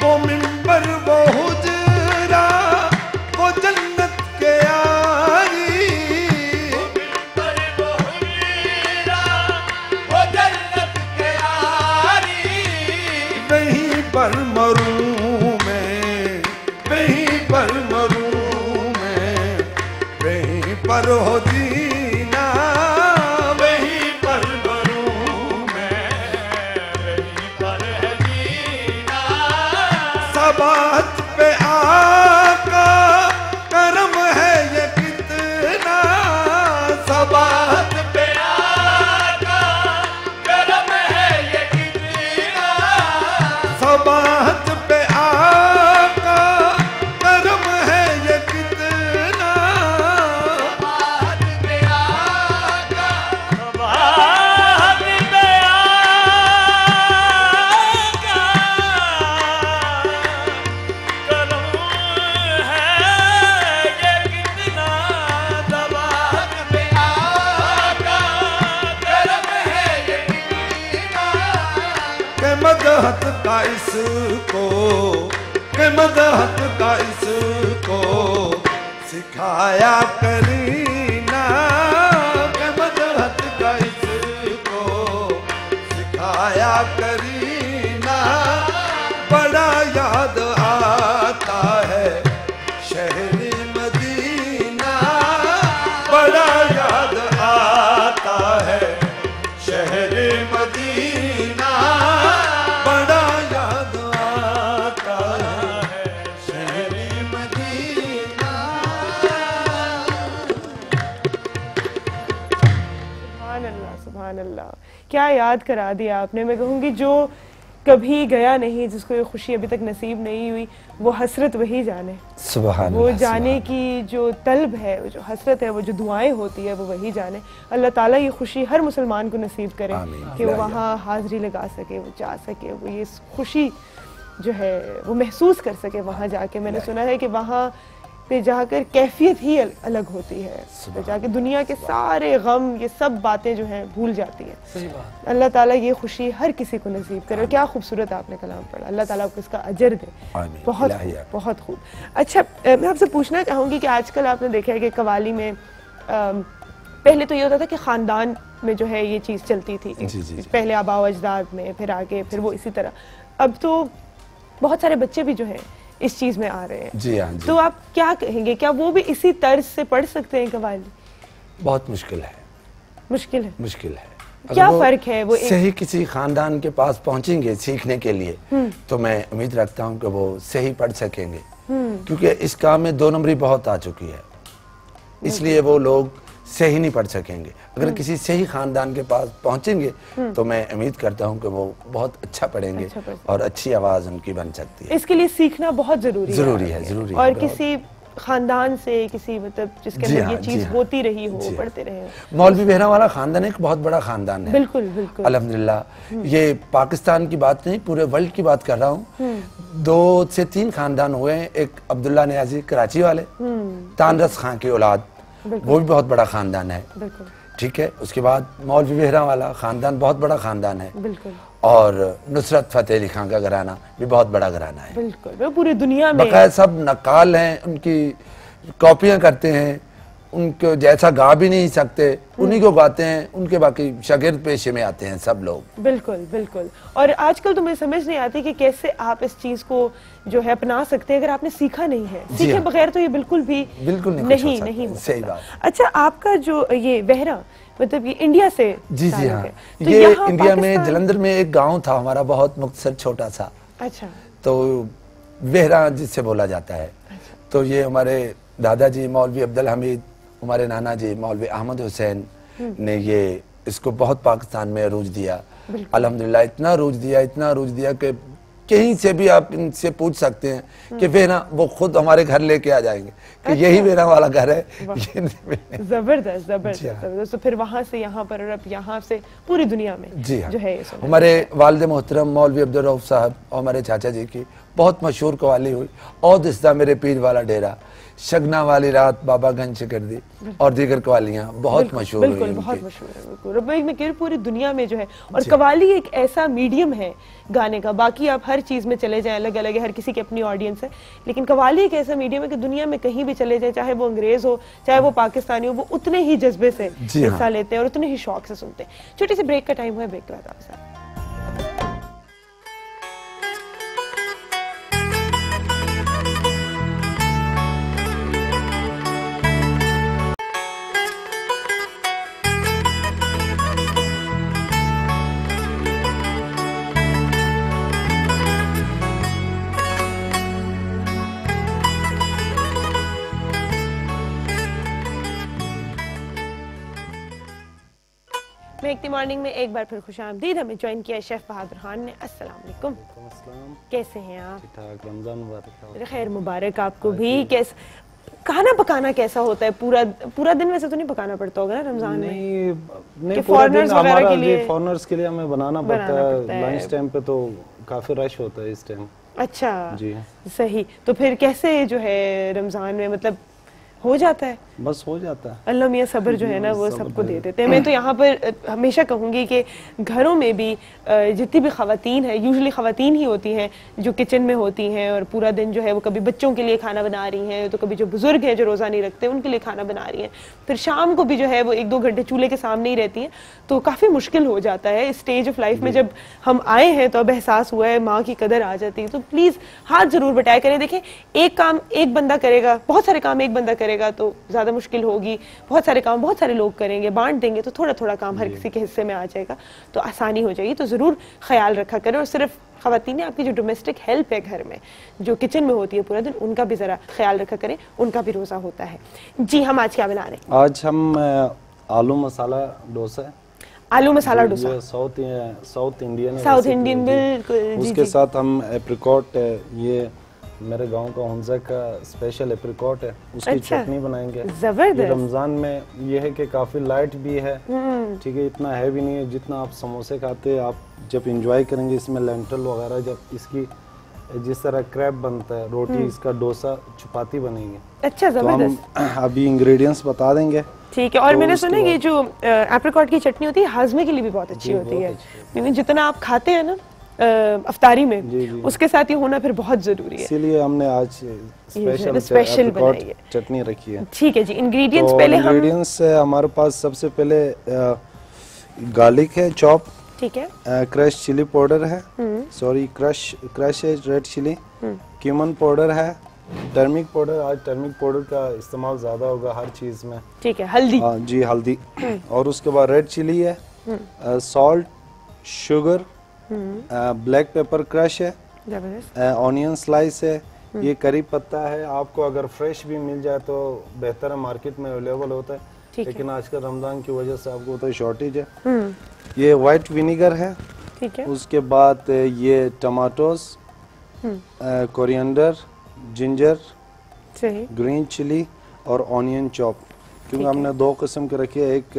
S5: वो मिंबर वो हुजरा वो जन्नत के यारी, मिंबर वो हुजरा वो जन्नत के यारी। वहीं पर मरूं मैं, वहीं पर मरूं मैं, वहीं पर हो दीना, वहीं पर मरूं मैं, वहीं पर है दीना। सबात पे आका करम है ये कितना, सबात पे आका करम है ये कितना, सबात पे आका करम है ये कितना, सबात पे आका
S6: बात पे आका करम है ये कितना,
S5: सबात पे आका करम है ये कितना। के मदहत का इसको, के मदहत का इसको सिखाया करीना, के मदहत का इसको सिखाया करीना। बड़ा याद आता है शहरी मदीना, बड़ा याद आता है शहरी मदीना, बड़ा याद आता है शहरी मदीना।
S1: सुभान अल्लाह, सुभान अल्लाह, क्या याद करा दिया आपने। मैं कहूँगी जो कभी गया नहीं, जिसको ये खुशी अभी तक नसीब नहीं हुई, वो हसरत वही जाने,
S4: सुभान
S1: वो
S4: अल्लाह,
S1: जाने
S4: सुभान
S1: की जो तलब है, वो जो हसरत है, वो जो दुआएं होती है, वो वही जाने। अल्लाह ताला ये खुशी हर मुसलमान को नसीब करे
S4: आमीन।
S1: कि वो वहाँ हाज़री लगा सके, वो जा सके, वो ये खुशी जो है वो महसूस कर सके वहाँ जाके। मैंने सुना है कि वहाँ पे जाकर कैफियत ही अलग होती है, तो जाके दुनिया के सारे गम, ये सब बातें जो हैं भूल जाती हैं।
S4: सही बात।
S1: अल्लाह ताला ये खुशी हर किसी को नसीब करे। और क्या खूबसूरत आपने कलाम पढ़ा, अल्लाह ताला आपको इसका अजर दे।
S4: आमीन।
S1: बहुत
S4: इलाही
S1: खूब, बहुत खूब। अच्छा, मैं आपसे पूछना चाहूँगी कि आजकल आपने देखा है कि कवाली में पहले तो ये होता था कि ख़ानदान में जो है ये चीज़ चलती थी,
S4: जी।
S1: पहले आबा अजदाद में, फिर आगे फिर वो इसी तरह। अब तो बहुत सारे बच्चे भी जो हैं इस चीज़ में आ रहे हैं।
S4: जी हाँ जी।
S1: तो आप क्या कहेंगे, क्या वो भी इसी तर्ज से पढ़ सकते हैं कवाली?
S4: बहुत मुश्किल है,
S1: मुश्किल है।
S4: मुश्किल है।
S1: क्या
S4: अगर वो
S1: फर्क है वो
S4: सही किसी खानदान के पास पहुंचेंगे सीखने के लिए, तो मैं उम्मीद रखता हूं कि वो सही पढ़ सकेंगे, क्योंकि इस काम में 2 नंबरी बहुत आ चुकी है, इसलिए वो लोग सही नहीं पढ़ सकेंगे। अगर किसी सही खानदान के पास पहुंचेंगे तो मैं उम्मीद करता हूं कि वो बहुत अच्छा पढ़ेंगे और अच्छी आवाज उनकी बन सकती है।
S1: इसके लिए सीखना बहुत जरूरी है।
S4: जरूरी है, जरूरी है।
S1: और किसी खानदान से, किसी मतलब जिसके
S4: जी
S1: अंदर
S4: हाँ,
S1: ये
S4: जी
S1: चीज
S4: हाँ।
S1: होती रही हो,
S4: जी हाँ।
S1: पढ़ते रहे हो।
S4: मौलवी बेहरा वाला खानदान एक बहुत बड़ा खानदान है।
S1: बिल्कुल बिल्कुल।
S4: अल्हम्दुलिल्लाह, ये पाकिस्तान की बात नहीं, पूरे वर्ल्ड की बात कर रहा हूँ। 2 से 3 खानदान हुए हैं। एक अब्दुल्ला नियाजी कराची वाले, तानरस खां की औलाद, वो भी बहुत बड़ा खानदान है।
S1: बिल्कुल
S4: ठीक है। उसके बाद मौलवी बेहरा वाला खानदान बहुत बड़ा खानदान है।
S1: बिल्कुल
S4: और नुसरत फतेह अली खां का घराना भी बहुत बड़ा घराना है।
S1: बिल्कुल। वो पूरी दुनिया में
S4: बकायदा सब नकाल हैं, उनकी कॉपियां करते हैं, उनको जैसा गा भी नहीं सकते, उन्हीं को गाते हैं, उनके बाकी शागिर्द पेशे में आते हैं सब लोग।
S1: बिल्कुल बिल्कुल। और आजकल तो मुझे समझ नहीं आती कि कैसे आप इस चीज को जो है अपना सकते हैं अगर आपने सीखा नहीं है। सीखे
S4: हाँ।
S1: बगैर तो ये बिल्कुल भी
S4: बिल्कुल नहीं
S1: नहीं,
S4: हो सकता।
S1: नहीं हो
S4: सही
S1: सकता।
S4: बात।
S1: अच्छा, आपका जो ये वहरा मतलब ये इंडिया से
S4: जी
S1: ताल्लुक
S4: हाँ,
S1: है। तो
S4: ये
S1: यहाँ
S4: इंडिया में
S1: पाकिस्तान-
S4: जलंधर में एक गांव था हमारा, बहुत मुख्तसर छोटा सा,
S1: अच्छा
S4: तो वेहरा जिससे बोला जाता है। तो ये हमारे दादाजी मौलवी अब्दुल हमीद, हमारे नाना जी मौलवी अहमद हुसैन ने ये इसको बहुत पाकिस्तान में अरूज दिया। अल्हम्दुलिल्लाह इतना अरूज दिया, इतना अरूज दिया कि कहीं से भी आप इनसे पूछ सकते हैं कि वेहरा, वो खुद हमारे घर लेके आ जाएंगे कि यही वेहरा वाला घर है।
S1: जबरदस्त जबरदस्त
S4: जी हाँ।
S1: जबरदस्त। तो फिर वहां से यहाँ पर और अब यहाँ से पूरी दुनिया में
S4: जी हाँ,
S1: जो है ये सुना
S4: हमारे वालिद मोहतरम मौलवी अब्दुल रऊफ साहब और हमारे चाचा जी की बहुत मशहूर कवाली हुई, और दिसदा मेरे पीर वाला डेरा, शगना वाली रात बाबा गंज कर दी, और दीगर कवालियां बहुत मशहूर हुई
S1: बिल्कुल,
S4: उनकी।
S1: बहुत मशहूर है। बिल्कुल, मैं कह रही हूं पूरी दुनिया में जो है। और कवाली एक ऐसा मीडियम है गाने का, बाकी आप हर चीज में चले जाएं, अलग अलग है, हर किसी की अपनी ऑडियंस है, लेकिन कवाली एक ऐसा मीडियम है कि दुनिया में कहीं भी चले जाए, चाहे वो अंग्रेज हो चाहे वो पाकिस्तानी हो, वो उतने ही जज्बे से
S4: जी हाँ।
S1: हिस्सा लेते हैं और उतने ही शौक से सुनते हैं। छोटे से ब्रेक का टाइम हुआ है, ब्रेक के बाद आपके साथ। मेहकती मॉर्निंग में एक बार फिर खुशामदीद। हमें ज्वाइन किया शेफ बहादुर खान ने। अस्सलाम वालेकुम, कैसे हैं आप?
S7: ठीक रमजान मुबारक।
S1: खैर मुबारक आपको भी। कैसे खाना पकाना कैसा होता है? पूरा दिन वैसे तो नहीं पकाना पड़ता होगा ना रमजान में?
S7: नहीं
S1: कि
S7: पूरा दिन
S1: foreigners वगैरह
S7: हमारा
S1: के लिए-
S7: फॉरनर्स के लिए हमें बनाना पड़ता है। लंच टाइम पे तो काफी रश होता है इस टाइम।
S1: अच्छा
S7: जी
S1: सही। तो फिर कैसे जो है रमजान में मतलब हो जाता है?
S7: बस हो जाता है।
S1: अल्लाह मियाँ सब्र जो है ना वो सबको दे देते हैं। मैं तो यहाँ पर हमेशा कहूँगी कि घरों में भी जितनी भी ख़वातीन हैं, यूजुअली ख़वातीन ही होती हैं जो किचन में होती हैं और पूरा दिन जो है वो कभी बच्चों के लिए खाना बना रही हैं, तो कभी जो बुजुर्ग हैं जो रोज़ा नहीं रखते उनके लिए खाना बना रही हैं, फिर शाम को भी जो है वो 1-2 घंटे चूल्हे के सामने ही रहती हैं, तो काफ़ी मुश्किल हो जाता है। इस स्टेज ऑफ लाइफ में जब हम आए हैं तो अब एहसास हुआ है माँ की कदर आ जाती है। तो प्लीज़ हाथ ज़रूर बटाया करें। देखें, एक काम एक बंदा करेगा, बहुत सारे काम एक बंदा करेगा तो ज़्यादा मुश्किल होगी, बहुत सारे काम बहुत सारे लोग करेंगे, बांट देंगे तो थोड़ा थोड़ा काम हर किसी के हिस्से में आ जाएगा, तो आसानी हो जाएगी। तो ज़रूर ख्याल रखा करें। और सिर्फ ख़वातीन, आपकी जो डोमेस्टिक हेल्प है घर में, जो किचन में होती है पूरा दिन, उनका भी ज़रा ख्याल रखा करें, उनका भी रोज़ा होता है। जी, हम आज क्या बना रहे हैं?
S7: आज हम आलू मसाला डोसा,
S1: आलू मसाला डोसा,
S7: ये साउथ इंडियन है,
S1: साउथ
S7: रेसिपी
S1: इंडियन,
S7: जी।
S1: बिल्कुल जी
S7: उसके
S1: जी।
S7: साथ हम एप्रिकॉट, ये मेरे गांव का हुंजा का स्पेशल एप्रिकॉट है, उसकी
S1: अच्छा,
S7: चटनी बनाएंगे।
S1: जबरदस्त।
S7: ये रमजान में ये है कि काफी लाइट भी है, ठीक है, इतना हैवी नहीं है जितना आप समोसे खाते हैं। आप जब इंजॉय करेंगे इसमें लेंटल वगैरह, जब इसकी जिस तरह क्रैब बनता है, रोटी, इसका डोसा चपाती बनेगी।
S1: अच्छा,
S7: तो हम
S1: जबरदस्त।
S7: अभी इंग्रेडिएंट्स बता देंगे।
S1: ठीक है। और
S7: तो
S1: मैंने
S7: उसके
S1: सुना है ये जो एप्रिकॉट की चटनी होती है हाजमे के लिए भी बहुत अच्छी
S7: जी,
S1: होती
S7: बहुत
S1: है,
S7: अच्छी
S1: क्योंकि जितना आप खाते हैं ना अफ्तारी में,
S7: जी, जी।
S1: उसके साथ ये होना फिर बहुत जरूरी है।
S7: इसीलिए हमने आज
S1: स्पेशल
S7: स्पेशल
S1: बनाई है।
S7: चटनी रखी है।
S1: ठीक है जी। इंग्रेडिएंट्स
S7: तो
S1: पहले हम,
S7: इंग्रेडिएंट्स हमारे पास सबसे पहले गार्लिक है चॉप,
S1: ठीक है,
S7: क्रश चिली पाउडर है, सॉरी क्रश है रेड चिली, क्यूमन पाउडर है, टर्मिक पाउडर, आज टर्मिक पाउडर का इस्तेमाल ज़्यादा होगा हर चीज़ में।
S1: ठीक है, हल्दी।
S7: हाँ जी, हल्दी। और उसके बाद रेड चिली है, salt, sugar, black pepper crush है,
S1: जबरदस्त।
S7: ऑनियन स्लाइस है, ये करी पत्ता है। आपको अगर फ्रेश भी मिल जाए तो बेहतर है, मार्केट में अवेलेबल होता है, लेकिन आजकल रमजान की वजह से आपको तो शॉर्टेज है। ये वाइट विनीगर है।
S1: ठीक है।
S7: उसके बाद ये टमाटोस, कोरिएंडर, जिंजर,
S1: सही।
S7: ग्रीन चिली और ऑनियन चॉप, क्योंकि हमने दो किस्म के रखे, एक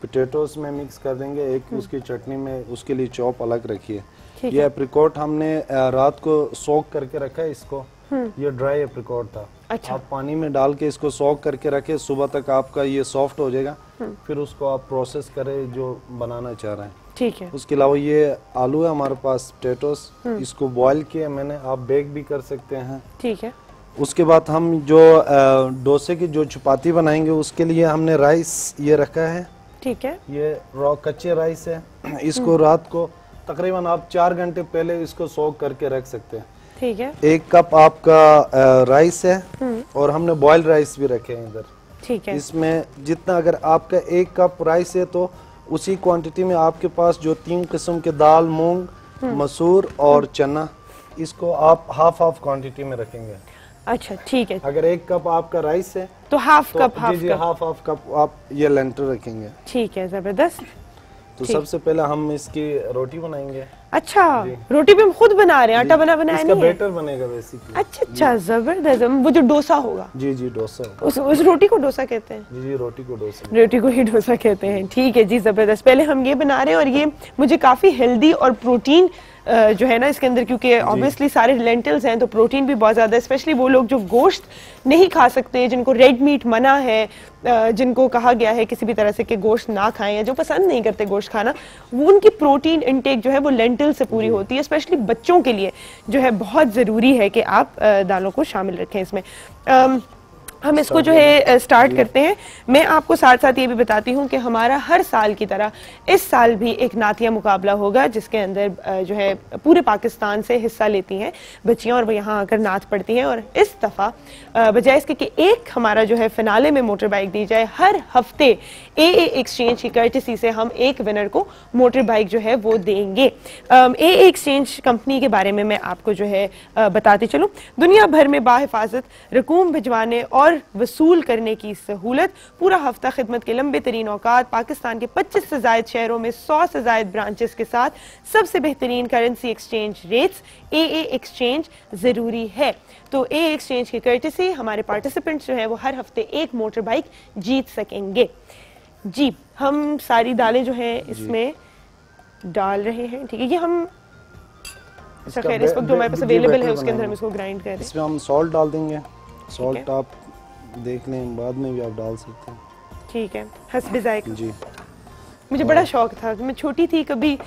S7: पोटैटोस में मिक्स कर देंगे, एक उसकी चटनी में, उसके लिए चॉप अलग रखी है। ये एप्रिकॉट हमने रात को सोक करके रखा है इसको, ये ड्राई एप्रिकॉट था।
S1: अच्छा।
S7: आप पानी में डाल के इसको सोक करके रखे, सुबह तक आपका ये सॉफ्ट हो जाएगा, फिर उसको आप प्रोसेस करें जो बनाना चाह रहे हैं। ठीक है। उसके अलावा ये आलू है हमारे पास, पोटैटोस, इसको बॉईल किया मैंने, आप बेक भी कर सकते हैं।
S1: ठीक है।
S7: उसके बाद हम जो डोसे की जो चपाती बनाएंगे उसके लिए हमने राइस ये रखा है। ठीक है। ये रॉ कच्चे राइस है, इसको रात को तकरीबन आप 4 घंटे पहले इसको सोक करके रख सकते हैं। ठीक है। 1 कप आपका राइस है और हमने बॉइल्ड राइस भी रखे हैं इधर। ठीक है। इसमें जितना, अगर आपका 1 कप राइस है तो उसी क्वांटिटी में आपके पास जो 3 किस्म के दाल, मूंग, मसूर और चना, इसको आप हाफ क्वांटिटी में रखेंगे। अच्छा, ठीक है। अगर 1 कप आपका राइस है तो हाफ कप आप ये लेंटर रखेंगे। ठीक है, जबरदस्त। तो सबसे पहले हम इसकी रोटी बनाएंगे। अच्छा, रोटी भी हम खुद बना रहे हैं, आटा बनाया नहीं है? बैटर बनेगा बेसिकली। अच्छा, जबरदस्त। वो जो डोसा होगा। जी, डोसा। उस रोटी को डोसा कहते हैं? जी, रोटी को ही डोसा कहते हैं। ठीक है जी, जबरदस्त। पहले हम ये बना रहे हैं और ये मुझे काफी हेल्दी और प्रोटीन जो है ना इसके अंदर, क्योंकि ऑब्वियसली सारे लेंटिल्स हैं तो प्रोटीन भी बहुत ज्यादा है। स्पेशली वो लोग जो गोश्त नहीं खा सकते, जिनको रेड मीट मना है, जिनको कहा गया है किसी भी तरह से कि गोश्त ना खाएं, या जो पसंद नहीं करते गोश्त खाना, वो उनकी प्रोटीन इंटेक जो है वो लेंटिल से पूरी होती है। स्पेशली बच्चों के लिए जो है बहुत ज़रूरी है कि आप दालों को शामिल रखें इसमें। हम इसको जो है स्टार्ट करते हैं। मैं आपको साथ साथ ये भी बताती हूँ कि हमारा हर साल की तरह इस साल भी एक नातिया मुकाबला होगा, जिसके अंदर जो है पूरे पाकिस्तान से हिस्सा लेती हैं बच्चियाँ और वो यहाँ आकर नात पढ़ती हैं। और इस दफ़ा बजाय इसके कि एक हमारा जो है फिनाले में मोटर बाइक दी जाए, हर हफ्ते AA एक्सचेंज की कर्टेसी से हम एक विनर को मोटर बाइक जो है वो देंगे। AA एक्सचेंज कंपनी के बारे में मैं आपको जो है बताती चलूँ। दुनिया भर में बाहिफाजत रकूम भिजवाने और वसूल करने की सहूलत, पूरा हफ्ता खिदमत के लंबे तरीन औकात, पाकिस्तान के 25 से ज्यादा शहरों में 100 से ज्यादा ब्रांचेस के साथ सबसे बेहतरीन currency exchange rates. AA exchange जरूरी है। तो AA एक्सचेंज की कर्टेसी हमारे पार्टिसिपेंट्स जो है वो हर हफ्ते एक मोटर बाइक जीत सकेंगे। जी, हम सारी दालें जो हैं इसमें डाल रहे हैं। ठीक है, ये हम इस वक्त जो हमारे पास अवेलेबल है उसके अंदर हम इसको ग्राइंड कर रहे हैं। इसमें हम सॉल्ट डाल देंगे। सॉल्ट आप देख लें, बाद में भी आप डाल सकते हैं। ठीक है, हस्बे जायका। जी, मुझे बड़ा शौक था, मैं छोटी थी, कभी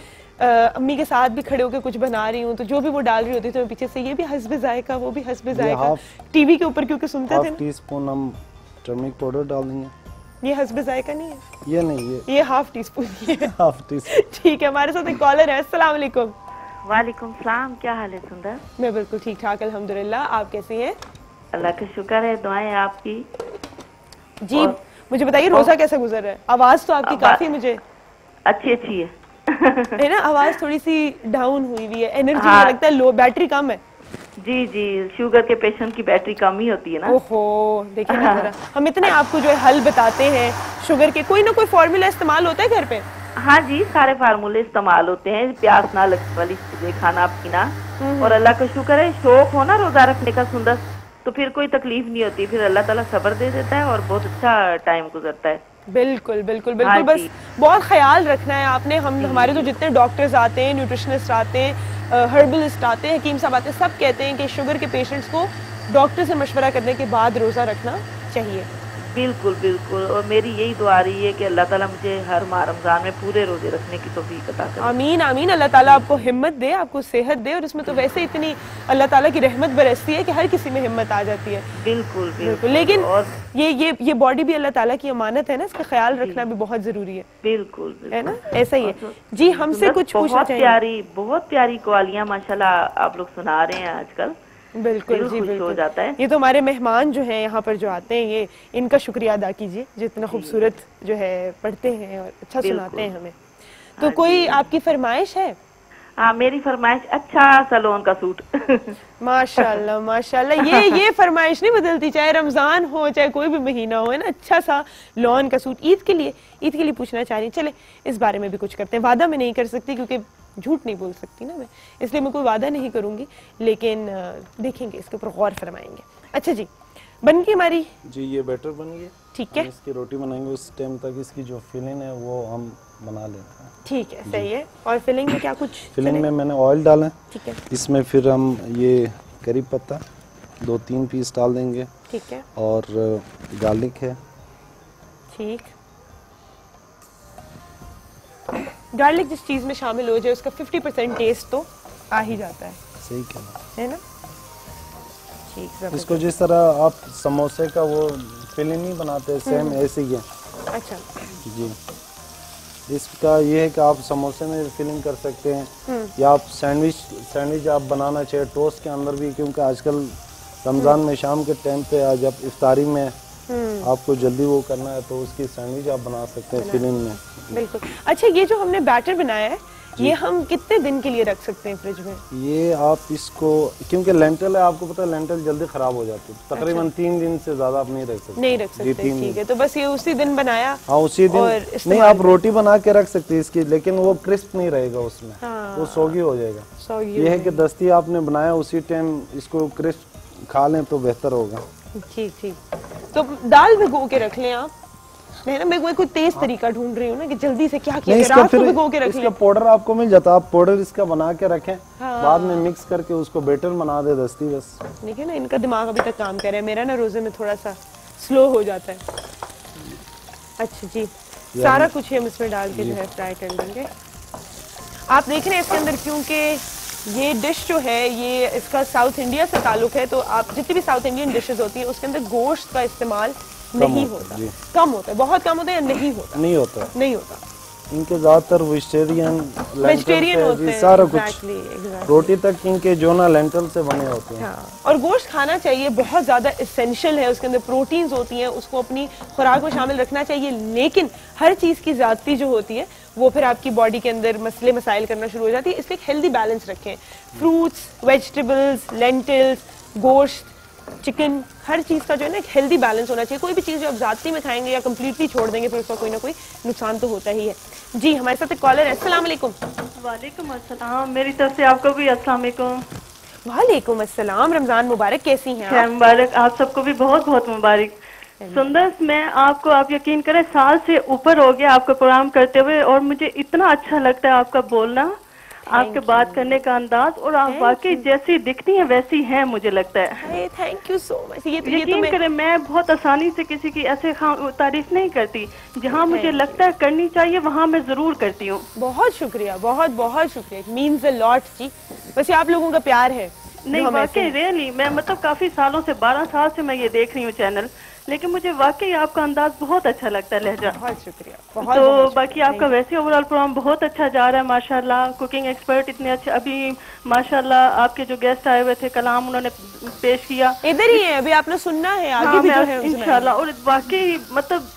S7: अम्मी के साथ भी खड़े होकर कुछ बना रही हूँ तो जो भी वो डाल रही होती थी मैं पीछे से ये भी हस्बे जायका, वो भी हस्बे जायका, टीवी के ऊपर क्योंकि सुनते थे। 1/2 टीस्पून हम टर्मरिक पाउडर डाल देंगे। ये हस्बे जायका नहीं है? ये नहीं, ये 1/2 टीस्पून है। 1/2 टीस्पून। ठीक है, हमारे साथ एक कॉलर है। अस्सलाम वालेकुम।
S8: वालेकुम सलाम, क्या हाल है सुंदर?
S1: मैं बिल्कुल ठीक ठाक अल्हम्दुलिल्लाह, आप कैसी हैं?
S8: अल्लाह का शुक्र है, दुआएं आपकी।
S1: जी, मुझे बताइए रोजा कैसा गुजर रहा है? आवाज तो आपकी काफी मुझे
S8: अच्छी है
S1: है ना, आवाज थोड़ी सी डाउन हुई हुई है, एनर्जी मुझे लगता है लो, बैटरी कम है।
S8: जी, शुगर के पेशेंट की बैटरी कम ही होती है ना।
S1: ओहो, देखिए ना जरा, हम इतने आपको जो है हल बताते हैं शुगर के, कोई ना कोई फॉर्मूला इस्तेमाल होता है घर पे?
S8: हाँ जी, सारे फार्मूले इस्तेमाल होते हैं, प्यास ना लगने वाली चीजें खाना पीना, और अल्लाह का शुक्र है शौक हो ना रोजा रखने का सुंदर, तो फिर कोई तकलीफ नहीं होती, फिर अल्लाह ताला सब्र दे देता है और बहुत अच्छा टाइम गुजरता है।
S1: बिल्कुल बिल्कुल बिल्कुल। बस बहुत ख्याल रखना है आपने। हमारे तो जितने डॉक्टर्स आते हैं, न्यूट्रिशनिस्ट आते हैं, हर्बलिस्ट आते हैं, हकीम साहब आते हैं, सब कहते हैं कि शुगर के पेशेंट्स को डॉक्टर से मशवरा करने के बाद रोजा रखना चाहिए।
S8: बिल्कुल बिल्कुल, और मेरी यही दुआ रही है कि अल्लाह ताला मुझे हर माह रमजान में पूरे रोजे रखने की तौफीक अता करे।
S1: आमीन आमीन। अल्लाह ताला आपको हिम्मत दे, आपको सेहत दे, और इसमें तो वैसे इतनी अल्लाह ताला की रहमत बरसती है कि हर किसी में हिम्मत आ जाती है।
S8: बिल्कुल बिल्कुल।
S1: लेकिन ये बॉडी भी अल्लाह ताला की अमानत है ना, इसका ख्याल रखना भी बहुत जरूरी है।
S8: बिल्कुल
S1: है ना, ऐसा ही है। जी, हमसे कुछ पूछना चाहिए।
S8: बहुत प्यारी क्वालियां माशाल्लाह आप लोग सुना रहे हैं आजकल,
S1: बिल्कुल
S8: दिल
S1: जी,
S8: खुश हो
S1: बिल्कुल
S8: जाता है।
S1: ये तो हमारे मेहमान जो हैं यहाँ पर जो आते हैं, ये इनका शुक्रिया अदा कीजिए जो इतना खूबसूरत जो है पढ़ते हैं और अच्छा सुनाते हैं हमें। तो कोई आपकी फरमाइश है?
S8: हाँ, मेरी फरमाइश अच्छा सलोन का सूट।
S1: माशाल्लाह माशाल्लाह, ये फरमाइश नहीं बदलती, चाहे रमजान हो चाहे कोई भी महीना हो, है ना। अच्छा सा लॉन का सूट ईद के लिए पूछना चाह रही हूँ। चले इस बारे में भी कुछ करते हैं। वादा मैं नहीं कर सकती क्योंकि झूठ नहीं बोल सकती ना मैं, इसलिए मैं कोई वादा नहीं करूंगी, लेकिन देखेंगे, इसके ऊपर गौर फरमाएंगे। अच्छा जी, बन गई हमारी
S7: जी, ये बैटर बन गया।
S1: ठीक है,
S7: हम इसकी रोटी बनाएंगे, उस टाइम तक इसकी जो फिलिंग है वो हम बना लेते हैं।
S1: ठीक है, सही है। और फिलिंग में क्या कुछ?
S7: फिलिंग में मैंने ऑयल डाला है।
S1: ठीक है,
S7: इसमें फिर हम ये करी पत्ता 2-3 पीस डाल देंगे।
S1: ठीक है,
S7: और गार्लिक है।
S1: ठीक। गार्लिक जिस चीज में शामिल हो जाए उसका 50% टेस्ट तो आ ही जाता है,
S7: सही कहना
S1: है ना। ठीक, जबरदस्त।
S7: इसको जिस तरह आप समोसे का वो फिलिंग नहीं बनाते, सेम ऐसे ही है।
S1: अच्छा
S7: जी, इसका ये है कि आप समोसे में फिलिंग कर सकते हैं, या आप सैंडविच आप बनाना चाहिए टोस्ट के अंदर भी, क्योंकि आजकल रमजान में शाम के टाइम पे आज आप इफ्तारी में आपको जल्दी वो करना है तो उसकी सैंडविच आप बना सकते हैं फिलिंग में।
S1: बिल्कुल। अच्छा, ये जो हमने बैटर बनाया है ये हम कितने दिन के लिए रख सकते हैं फ्रिज में?
S7: ये आप इसको, क्योंकि लेंटल है, आपको पता है लेंटल जल्दी खराब हो जाती है, तकरीबन 3 दिन से ज्यादा आप नहीं रख सकते।
S1: नहीं रख सकते, ठीक है। तो बस ये उसी दिन बनाया।
S7: हाँ, उसी दिन।
S1: और
S7: नहीं, आप रोटी बना के रख सकते हैं इसकी, लेकिन वो क्रिस्प नहीं रहेगा उसमें।
S1: हाँ,
S7: वो सोगी हो जाएगा।
S1: सॉगी
S7: ये है कि दस्ती आपने बनाया उसी टाइम इसको क्रिस्प खा लें तो बेहतर होगा।
S1: ठीक ठीक। तो दाल भिगो के रख लें आप, मैं ना मैं कोई तेज तरीका ढूंढ रही हूँ ना कि जल्दी से क्या किया, रात को भिगो के रख लें।
S7: इसका पाउडर आपको मिल जाता है, आप पाउडर इसका बना के रखें, बाद में मिक्स करके उसको बैटर बना दे दस्ती बस।
S1: देखिए ना, इनका दिमाग अभी तक काम कर रहा है, मेरा ना रोजे में थोड़ा सा स्लो हो जाता है। अच्छा जी, सारा कुछ हम इसमें डाल के जो है फ्राई कर लेंगे। आप देख रहे हैं इसके अंदर, क्योंकि ये डिश जो है ये इसका साउथ इंडिया से ताल्लुक है, तो आप जितनी भी साउथ इंडियन डिशेस होती है उसके अंदर गोश्त का इस्तेमाल नहीं होता, कम होता है, बहुत कम होता है या नहीं होता?
S7: नहीं होता,
S1: नहीं होता।
S7: इनके ज्यादातर वेजिटेरियन
S1: होते हैं,
S7: सारा कुछ
S1: exactly.
S7: रोटी तक इनके जो ना लेंटल से बने होते हैं।
S1: हाँ, और गोश्त खाना चाहिए, बहुत ज्यादा एसेंशियल है, उसके अंदर प्रोटीन्स होती हैं, उसको अपनी खुराक में शामिल रखना चाहिए, लेकिन हर चीज की ज्यादती जो होती है वो फिर आपकी बॉडी के अंदर मसले मसाइल करना शुरू हो जाती है। इसलिए एक हेल्दी बैलेंस रखें, फ्रूट्स, वेजिटेबल्स, लेंटिल्स, गोश्त, चिकन, हर चीज का जो है ना एक हेल्दी बैलेंस होना चाहिए। कोई भी चीज जो आप जाती में खाएंगे या कंप्लीटली छोड़ देंगे फिर उसका कोई ना कोई नुकसान तो होता ही है। जी, हमारे साथ एक कॉलर है। अस्सलाम वालेकुम।
S9: वालेकुम अस्सलाम, मेरी तरफ से आपको भी अस्सलाम वालेकुम।
S1: वालेकुम अस्सलाम, रमजान मुबारक, कैसी हैं आप?
S9: मुबारक, आप सबको भी बहुत बहुत मुबारक। सुंदर, मैं आपको, आप यकीन करें, साल से ऊपर हो गया आपका प्रोग्राम करते हुए, और मुझे इतना अच्छा लगता है आपका बोलना, आपके बात करने का अंदाज, और आप वाकई जैसी दिखती हैं वैसी हैं मुझे लगता है।
S1: Thank you so much.
S9: यकीन करें, मैं बहुत आसानी से किसी की ऐसे तारीफ नहीं करती, जहाँ मुझे लगता है करनी चाहिए वहाँ मैं जरूर करती हूँ।
S1: बहुत शुक्रिया, बहुत बहुत शुक्रिया, इट मीन्स अ लॉट जी। बस ये आप लोगों का प्यार है।
S9: नहीं, वाकई रियली, मैं मतलब काफी सालों से, 12 साल से मैं ये देख रही हूँ चैनल, लेकिन मुझे वाकई आपका अंदाज बहुत अच्छा लगता है, लहजा।
S1: बहुत शुक्रिया। बहुत
S9: तो
S1: बहुत
S9: बाकी आपका वैसे ओवरऑल प्रोग्राम बहुत अच्छा जा रहा है माशाल्लाह। कुकिंग एक्सपर्ट इतने अच्छे, अभी माशाल्लाह आपके जो गेस्ट आए हुए थे, कलाम उन्होंने पेश किया,
S1: इधर ही है, अभी आपने सुनना है, आगे
S9: हाँ,
S1: भी जो है
S9: इंशाल्लाह। और वाकई मतलब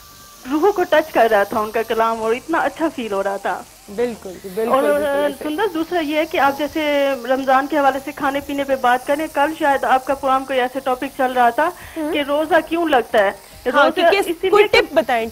S9: रूह को टच कर रहा था उनका कलाम, और इतना अच्छा फील हो रहा था।
S1: बिल्कुल बिल्कुल।
S9: और सुंदर, दूसरा ये है कि आप जैसे रमजान के हवाले से खाने पीने पे बात करें, कल शायद आपका प्रोग्राम कोई ऐसे टॉपिक चल रहा था कि रोजा क्यों लगता है।
S1: हाँ, कोई टिप बताएं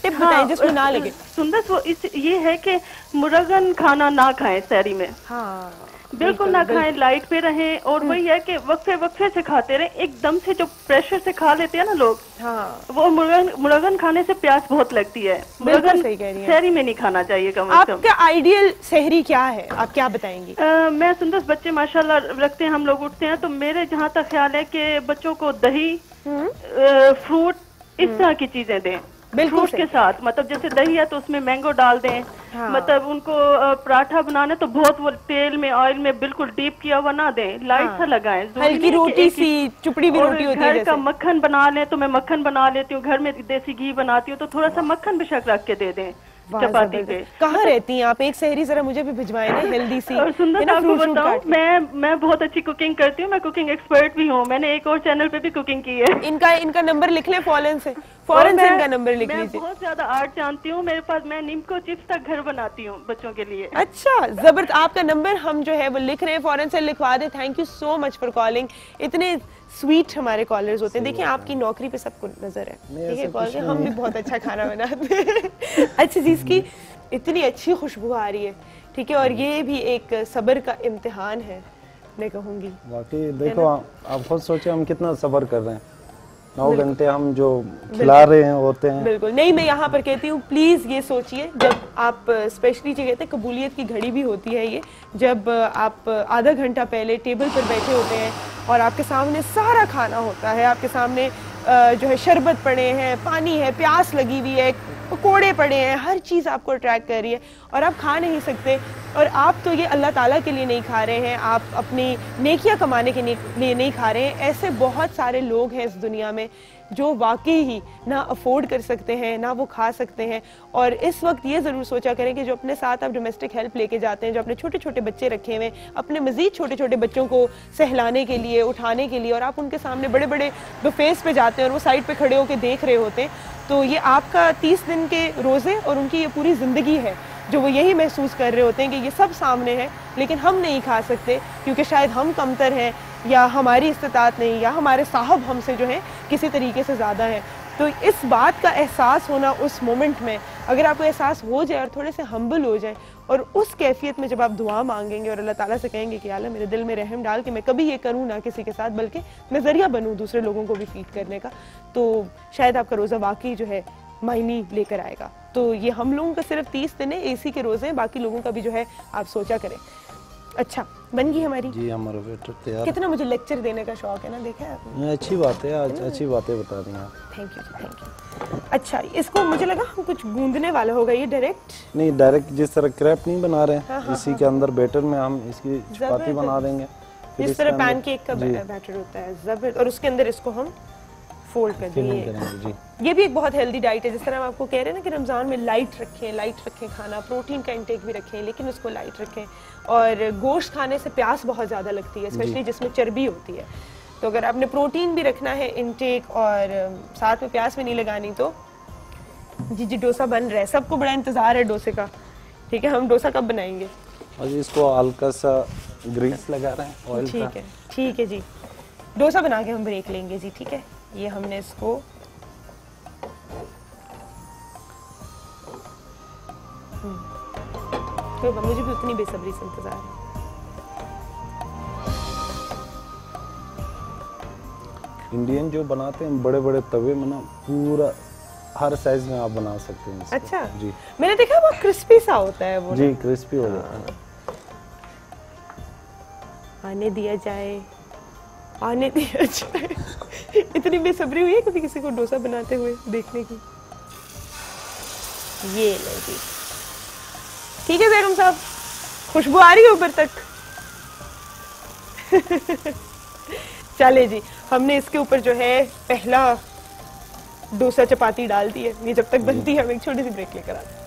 S1: जिसमें ना लगे।
S9: सुंदर, वो ये है कि मुरगन खाना ना खाएं सहरी में।
S1: हाँ,
S9: बिल्कुल ना खाएं, लाइट पे रहें, और वही है कि वक्फे से खाते रहें। एकदम से जो प्रेशर से खा लेते हैं ना लोग,
S1: हाँ,
S9: वो मुरगन खाने से प्यास बहुत लगती है। मुरगन सहरी में नहीं खाना चाहिए कम से कम।
S1: आपका आइडियल सहरी क्या है, आप क्या बताएंगी?
S9: मैं सुंदर, बच्चे माशाल्लाह रखते हैं, हम लोग उठते हैं, तो मेरे जहाँ तक ख्याल है कि बच्चों को दही, फ्रूट, इस तरह की चीजें दें फ्रूट के साथ। मतलब जैसे दही है तो उसमें मैंगो डाल दें। हाँ। मतलब उनको पराठा बनाना तो बहुत वो तेल में, ऑयल में बिल्कुल डीप किया हुआ ना दें, लाइट सा लगाएं,
S1: हल्की रोटी सी, चुपड़ी भी रोटी होती है।
S9: घर का मक्खन बना लें, तो मैं मक्खन बना लेती हूँ, घर में देसी घी बनाती हूँ, तो थोड़ा सा मक्खन भी शक रख के दे दें,
S1: वाह,
S9: चपाती
S1: जबरदस्त।
S9: पे।
S1: कहाँ रहती हैं आप? एक सहरी जरा मुझे भी भिजवाएं ना, हेल्दी सी।
S9: और सुंदर
S1: है ना,
S9: आपको
S1: fruit श्रूट
S9: बताऊं,
S1: काट के।
S9: मैं बहुत अच्छी कुकिंग करती हूँ, मैं कुकिंग एक्सपर्ट भी हूँ, मैंने एक और चैनल पे भी कुकिंग की है।
S1: इनका नंबर लिख लें फौरन से,
S9: और
S1: फौरन से
S9: मैं-
S1: इनका नंबर लिख
S9: मैं
S1: लीजिए।
S9: बहुत ज्यादा आर्ट जानती हूँ, मेरे पास मैं निम्को चिप्स तक घर बनाती हूँ बच्चों के लिए।
S1: अच्छा, जबरदस्त। आपका नंबर हम जो है वो लिख रहे हैं, फौरन से लिखवा दें। Thank you so much for calling. इतने स्वीट हमारे कॉलर्स होते हैं। देखिए आपकी नौकरी पे सबको नजर है, ठीक है, कॉल के हम भी बहुत अच्छा खाना बनाते हैं। अच्छा जी, इसकी इतनी अच्छी खुशबू आ रही है, ठीक है, और ये भी एक सब्र का इम्तिहान है, मैं कहूँगी।
S7: वाकई देखो, आप खुद सोचे हम कितना सब्र कर रहे हैं, 9 घंटे हम जो खिला रहे हैं होते हैं।
S1: बिल्कुल नहीं, मैं यहाँ पर कहती हूँ प्लीज ये सोचिए, जब आप स्पेशली जो कहते हैं कबूलियत की घड़ी भी होती है ये, जब आप आधा घंटा पहले टेबल पर बैठे होते हैं और आपके सामने सारा खाना होता है, आपके सामने जो है शरबत पड़े हैं, पानी है, प्यास लगी हुई है, पकोड़े पड़े हैं, हर चीज़ आपको अट्रैक्ट कर रही है और आप खा नहीं सकते। और आप तो ये अल्लाह ताला के लिए नहीं खा रहे हैं, आप अपनी नेकियां कमाने के लिए नहीं खा रहे हैं। ऐसे बहुत सारे लोग हैं इस दुनिया में जो वाकई ही ना अफोर्ड कर सकते हैं, ना वो खा सकते हैं। और इस वक्त ये ज़रूर सोचा करें कि जो अपने साथ आप डोमेस्टिक हेल्प लेके जाते हैं, जो अपने छोटे छोटे बच्चे रखे हुए हैं, अपने मज़ीद छोटे छोटे बच्चों को सहलाने के लिए, उठाने के लिए, और आप उनके सामने बड़े बड़े बुफेस पे जाते हैं और वो साइड पे खड़े होकर देख रहे होते हैं, तो ये आपका 30 दिन के रोज़े और उनकी ये पूरी ज़िंदगी है जो वो यही महसूस कर रहे होते हैं कि ये सब सामने है लेकिन हम नहीं खा सकते क्योंकि शायद हम कमतर हैं, या हमारी इस्तिताअत नहीं, या हमारे साहब हमसे जो है किसी तरीके से ज़्यादा है। तो इस बात का एहसास होना उस मोमेंट में, अगर आपको एहसास हो जाए और थोड़े से हम्बल हो जाए, और उस कैफियत में जब आप दुआ मांगेंगे और अल्लाह ताला से कहेंगे कि अल्लाह मेरे दिल में रहम डाल कि मैं कभी ये करूँ ना किसी के साथ, बल्कि मैं ज़रिया बनूँ दूसरे लोगों को भी फीड करने का, तो शायद आपका रोज़ा वाकई जो है मायने लेकर आएगा। तो ये हम लोगों का सिर्फ 30 दिन है, एसी के रोज़े हैं, बाकी लोगों का भी जो है आप सोचा करें। अच्छा, बन गई हमारी
S7: जी, हमारा वेटर तैयार।
S1: कितना मुझे लेक्चर देने का शौक है ना, देखा है आपने?
S7: अच्छी बात है, आज अच्छी बातें बता रही हैं आप।
S1: Thank you, thank you. अच्छा, इसको मुझे लगा हम कुछ गूंदने वाला होगा, ये डायरेक्ट
S7: नहीं, डायरेक्ट जिस तरह क्रैप नहीं बना रहे हैं, इसी के अंदर बैटर में हम इसकी चपाती बना देंगे। फिर
S1: जिस तरह
S7: इसके अंदर-
S1: पैनकेक का
S7: जी,
S1: बैटर होता है, जबरदस्त, और उसके अंदर इसको हम फोल्ड कर
S7: फिलिंग
S1: देंगे।
S7: करेंगे जी।
S1: ये भी एक बहुत हेल्दी डाइट है, जिस तरह हम आपको कह रहे हैं ना कि रमज़ान में लाइट रखें खाना, प्रोटीन का इंटेक भी रखें लेकिन उसको लाइट रखें। और गोश्त खाने से प्यास बहुत ज़्यादा लगती है, स्पेशली जिसमें चर्बी होती है। तो अगर आपने प्रोटीन भी रखना है इंटेक और साथ में प्यास भी नहीं लगानी, तो जी जी डोसा बन रहा है, सबको बड़ा इंतज़ार है डोसे का, ठीक है। हम डोसा कब बनाएंगे?
S7: और इसको हल्का सा ग्रीस लगा रहे हैं ऑयल का।
S1: ठीक है जी, डोसा बना के हम ब्रेक लेंगे जी, ठीक है। ये हमने इसको तो मुझे भी उतनी बेसब्री से इंतजार है।
S7: इंडियन जो बनाते हैं बड़े बड़े तवे में ना, पूरा हर साइज में आप बना सकते हैं इसको।
S1: अच्छा
S7: जी,
S1: मैंने देखा वो क्रिस्पी सा होता है वो।
S7: जी, क्रिस्पी हो जाता है।
S1: आने दिया जाए, आने दिया जाए। इतनी बेसब्री हुई है कभी किसी को डोसा बनाते हुए देखने की। ये लो जी, ठीक है बेगम साहब, खुशबू आ रही है ऊपर तक। चले जी, हमने इसके ऊपर जो है पहला डोसा चपाती डाल दी है। ये जब तक बनती है हम एक छोटी सी ब्रेक लेकर आते हैं।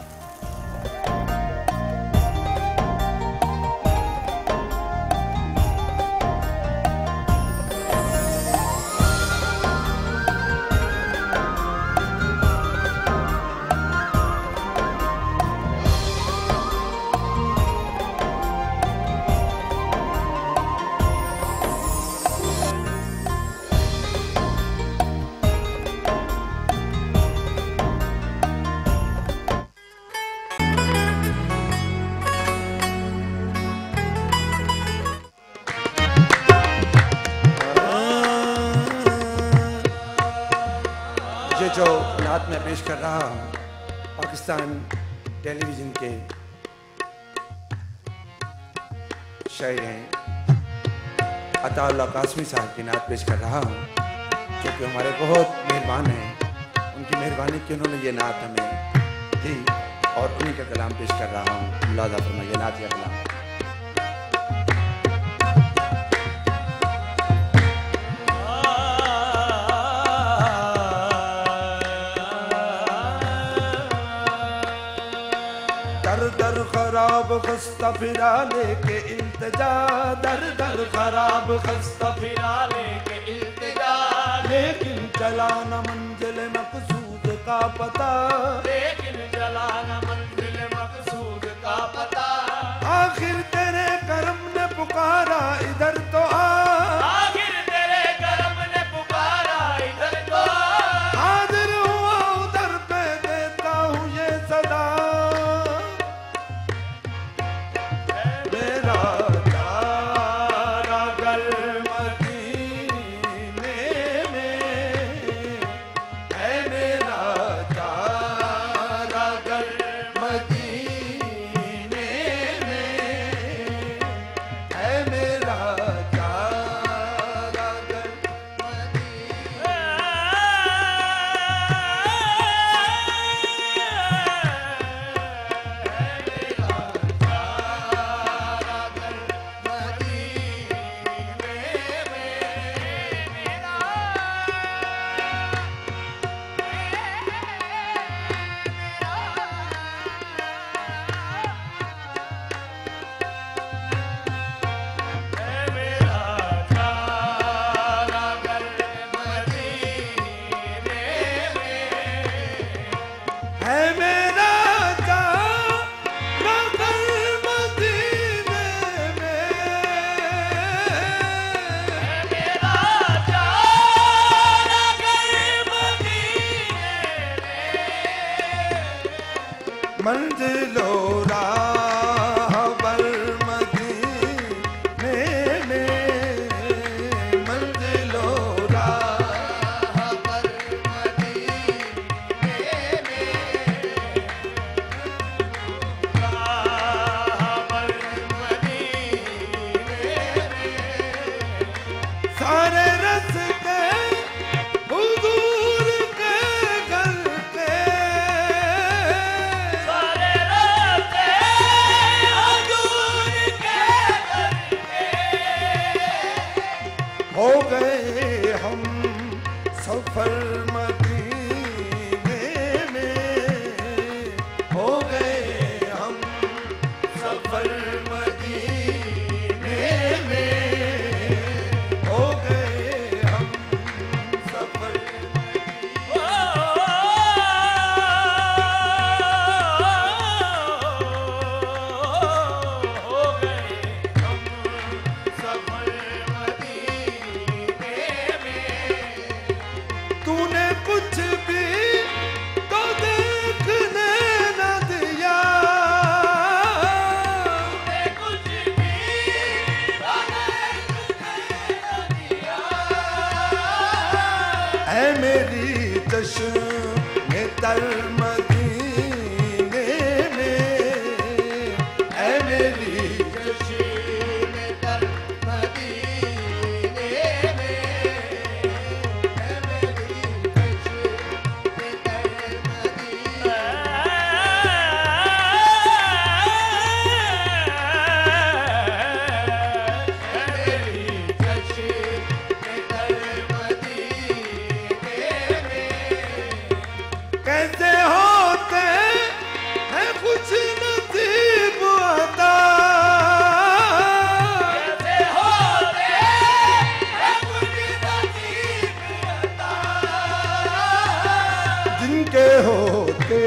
S5: ये जो नात मैं पेश कर रहा हूँ पाकिस्तान टेलीविज़न के शायर हैं अताउल्लाह कासमी साहब की नात पेश कर रहा हूँ, क्योंकि हमारे बहुत मेहरबान हैं। उनकी मेहरबानी की उन्होंने ये नात हमें दी और उन्हीं का कलाम पेश कर रहा हूँ। मुलाज़ा फरमाइए नात या कलाम। खराब खस्ता फिरा लेके इल्तिजा, दर दर खराब खस्ता
S6: फिरा लेके इल्तिजा,
S5: लेकिन चला न मंजिल मकसूद का पता,
S6: लेकिन चला न मंजिल मकसूद का पता।
S5: आखिर तेरे करम ने पुकारा इधर तो आ,
S6: आखिर तेरे करम ने पुकारा इधर तो आ,
S5: हाजिर हुआ उधर पे देता हूँ ये सदा, मेरा तारा गर मदीने में है, मेरा तारा गर मदीने में है, मेरा तारा गर है, मेरा तारा गर मदीने में, मंजिलो राह बर मदीने में, मंजिलो राह बर सारे रस्ते हुजूर के घर के,
S6: सारे रास्ते हुजूर के घर
S5: हो गए हम सफर मदीने में, हो गए हम सफर मदीने में, हो गए हम सफर
S6: हो गए हम सफर मदीने में।
S5: तूने कुछ भी तो देखने न दिया,
S6: कुछ भी
S5: है मेरी चश्मे तर मदीने में, है मेरी चश्मे तर मदीने में, है मेरी चश्मे तर मदीने कैसे होते हैं कुछ नसीब अता,
S6: कैसे होते हैं कुछ नसीब अता,
S5: जिनके होते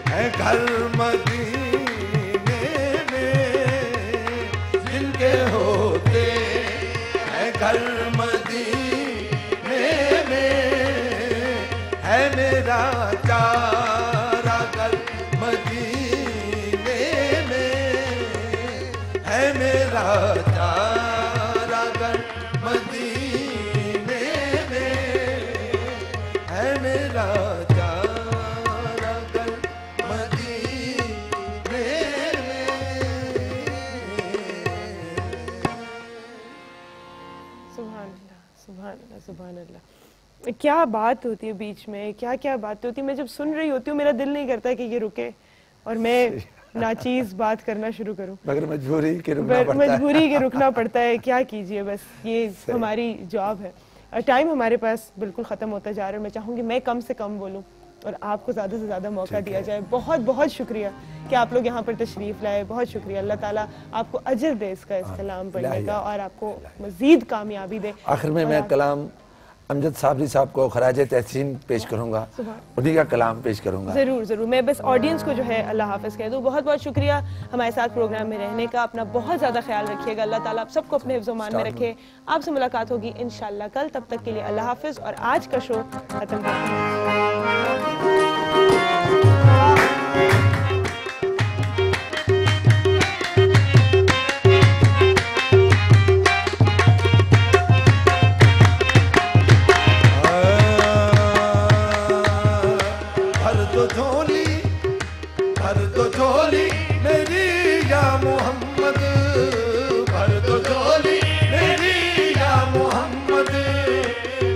S5: हैं घर मदीने में, जिनके होते हैं घर मदीने में, है मेरा तारा गर मदीने में, है मेरा तारा गर मदीने में, है मेरा तारा गर मदीने में।
S1: सुभान अल्लाह, सुभान अल्लाह, सुभान अल्लाह। क्या बात होती है बीच में, क्या क्या बात होती है। मैं जब सुन रही होती हूँ मेरा दिल नहीं करता कि ये रुके और मैं नाचीज बात करना शुरू करूँ,
S4: मगर मजबूरी के रुकना पड़ता है।
S1: मजबूरी के रुकना पड़ता है, क्या कीजिए, बस ये हमारी जॉब है। टाइम हमारे पास बिल्कुल ख़त्म होता जा रहा है। मैं चाहूँगी मैं कम से कम बोलूँ और आपको ज़्यादा से ज़्यादा मौका दिया जाए। बहुत बहुत शुक्रिया कि आप लोग यहाँ पर तशरीफ़ लाए, बहुत शुक्रिया। अल्लाह ताला आपको अजर दे इसका इस्तेलाम पढ़ने का और आपको मज़ीद कामयाबी दे।
S4: आखिर में मैं कलाम अमजद साबरी साहब को खराज तहसीन पेश करूंगा, उन्हीं का कलाम पेश करूंगा।
S1: ज़रूर ज़रूर, मैं बस ऑडियंस को जो है अल्लाह हाफ़िज़ कह दूँ। बहुत बहुत शुक्रिया हमारे साथ प्रोग्राम में रहने का। अपना बहुत ज़्यादा ख्याल रखिएगा। अल्लाह ताला आप सबको अपने हिफ्ज़ मान में रखे। आपसे मुलाकात होगी इंशाअल्लाह कल। तब तक के लिए अल्लाह हाफ़िज़। और आज का शो खत्म करते हैं।
S5: भर दो झोली मेरी या मोहम्मद, भर दो झोली मेरी या मोहम्मद,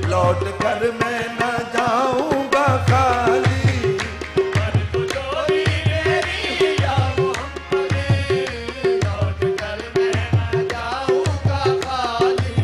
S5: लौट कर मैं न जाऊंगा खाली। भर दो झोली मेरी या मोहम्मद, लौट कर मैं न जाऊंगा खाली।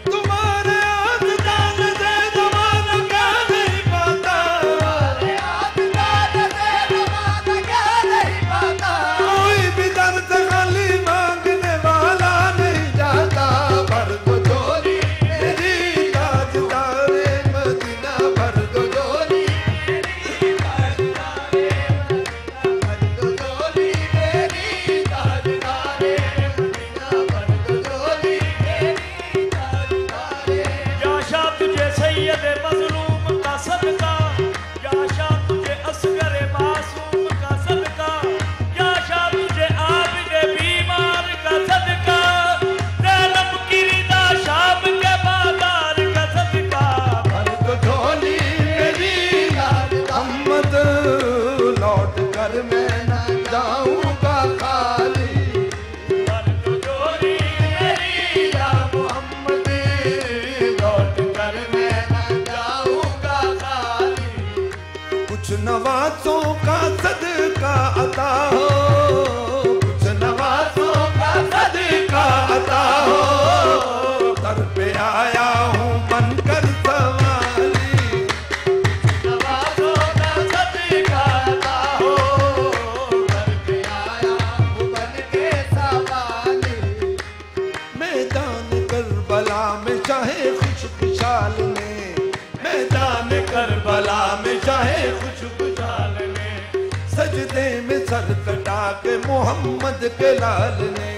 S5: तुम्हारे आज़दान से ज़माना क्या नहीं पाता, तुम्हारे आज़दान से ज़माना क्या नहीं पाता, कोई भी दर से खाली मांगने वाला नहीं जाता। भर दो झोली मेरी ताजदारे मदीना, भर दो झोली मेरी ताजदारे मदीना, भर दो झोली मेरी ताजदारे मदीना, भर दो झोली मेरी ताजदारे।
S6: याशा तुझे सैयद मजलूम का सदका, याशा तुझे असगर मासूम का सदका, याशा तुझे आबिद बीमार का सदका, ज़ैनब की रिदा शाम के बाजार का सदका।
S5: भर दो झोली मेरी या मोहम्मद, लौट कर मैं न जाऊंगा खाली।
S6: भर दो झोली
S5: मेरी या मोहम्मद, लौट कर मैं न जाऊंगा खाली। कुछ नवाज़ों का सदका अता हो, कुछ नवाज़ों का सदका अता हो, दर पे आया हूँ बनकर सवाली। नवाज़ों का सदका अता हो, दर पे आया हूँ बनके सवाली। मैदान करबला में चाहे खुशखुशाल ने, मैदान करबला में चाहे खुशखुशाल ने, सजदे में सर कटा के मोहम्मद के लाल ने,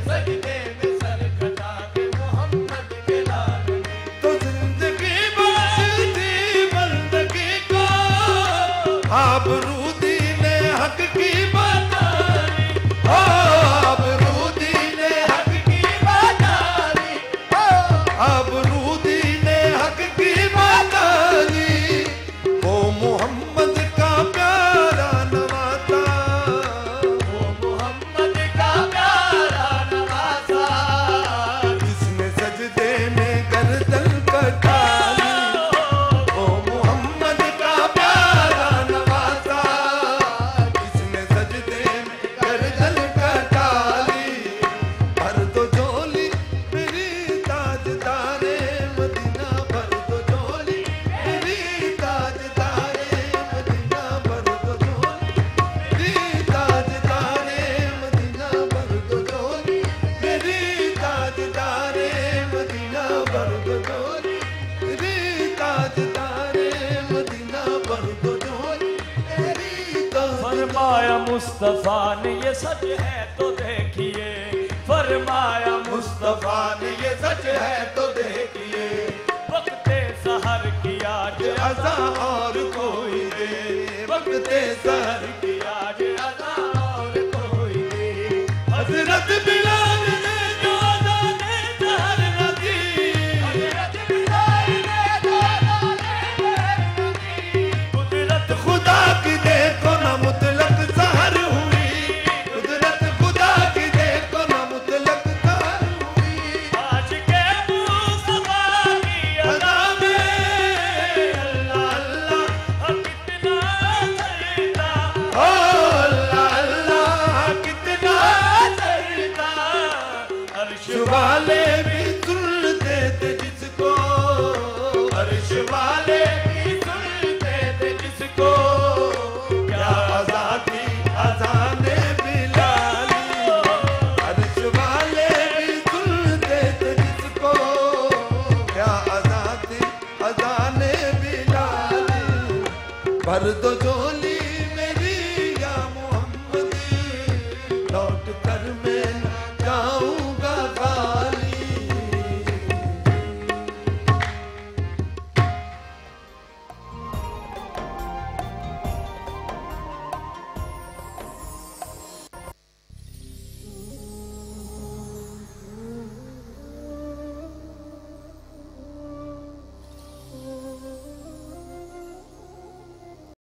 S5: सजदे में सर कटा के मोहम्मद के लाल ने, तो जिंदगी बख्श दी बंदगी को, आबरू दीने हक की बतारी, ओ आबरू दीने हक की बतारी, ओ आबरू दीने हक की बतारी। ओ मोहम्मद का प्यारा नवासा, ओ मोहम्मद का प्यारा नवासा, जिसने सजदे में गर्दन कटा ली। ओ मोहम्मद का प्यारा नवासा, जिसने सजदे में गर्दन कटा ली। भर दो झोली मेरी ताजदारे मदीना, भर दो झोली मेरी ताजदारे मदीना, भर दो झोली मेरी ताजदारे मदीना, भर दो झोली मेरी ताजदारे मदीना, भर दो झोली मेरी ताजदारे मदीना, भर दो झोली मेरी ताजदारे।
S6: फरमाया मुस्तफा ने ये सच है तो देखिए, फरमाया
S5: मुस्तफा ने ये सच है तो देखिए,
S6: वक्ते सहर की आज
S5: अज़ा और कोई दे, वक्ते सहर
S6: की आज अदा और कोई दे।
S5: हजरत बिलाल ने जो अज़ाने सहर न दी, हजरत बिलाल ने जो अज़ाने सहर न दी, कुदरत खुदा की देखो न मुतलक सहर हुई, कुदरत खुदा की देखो न मुतलक सहर हुई।
S6: आज के मुस्तफा की अदा में
S5: अल्लाह अल्लाह
S6: कितना सजदा,
S5: ओ अल्लाह अल्लाह कितना सजदा,
S6: अर्श
S5: वाले भी सुनते थे जिसको, अर्श वाले भी सुनते थे जिसको, भर दो झोली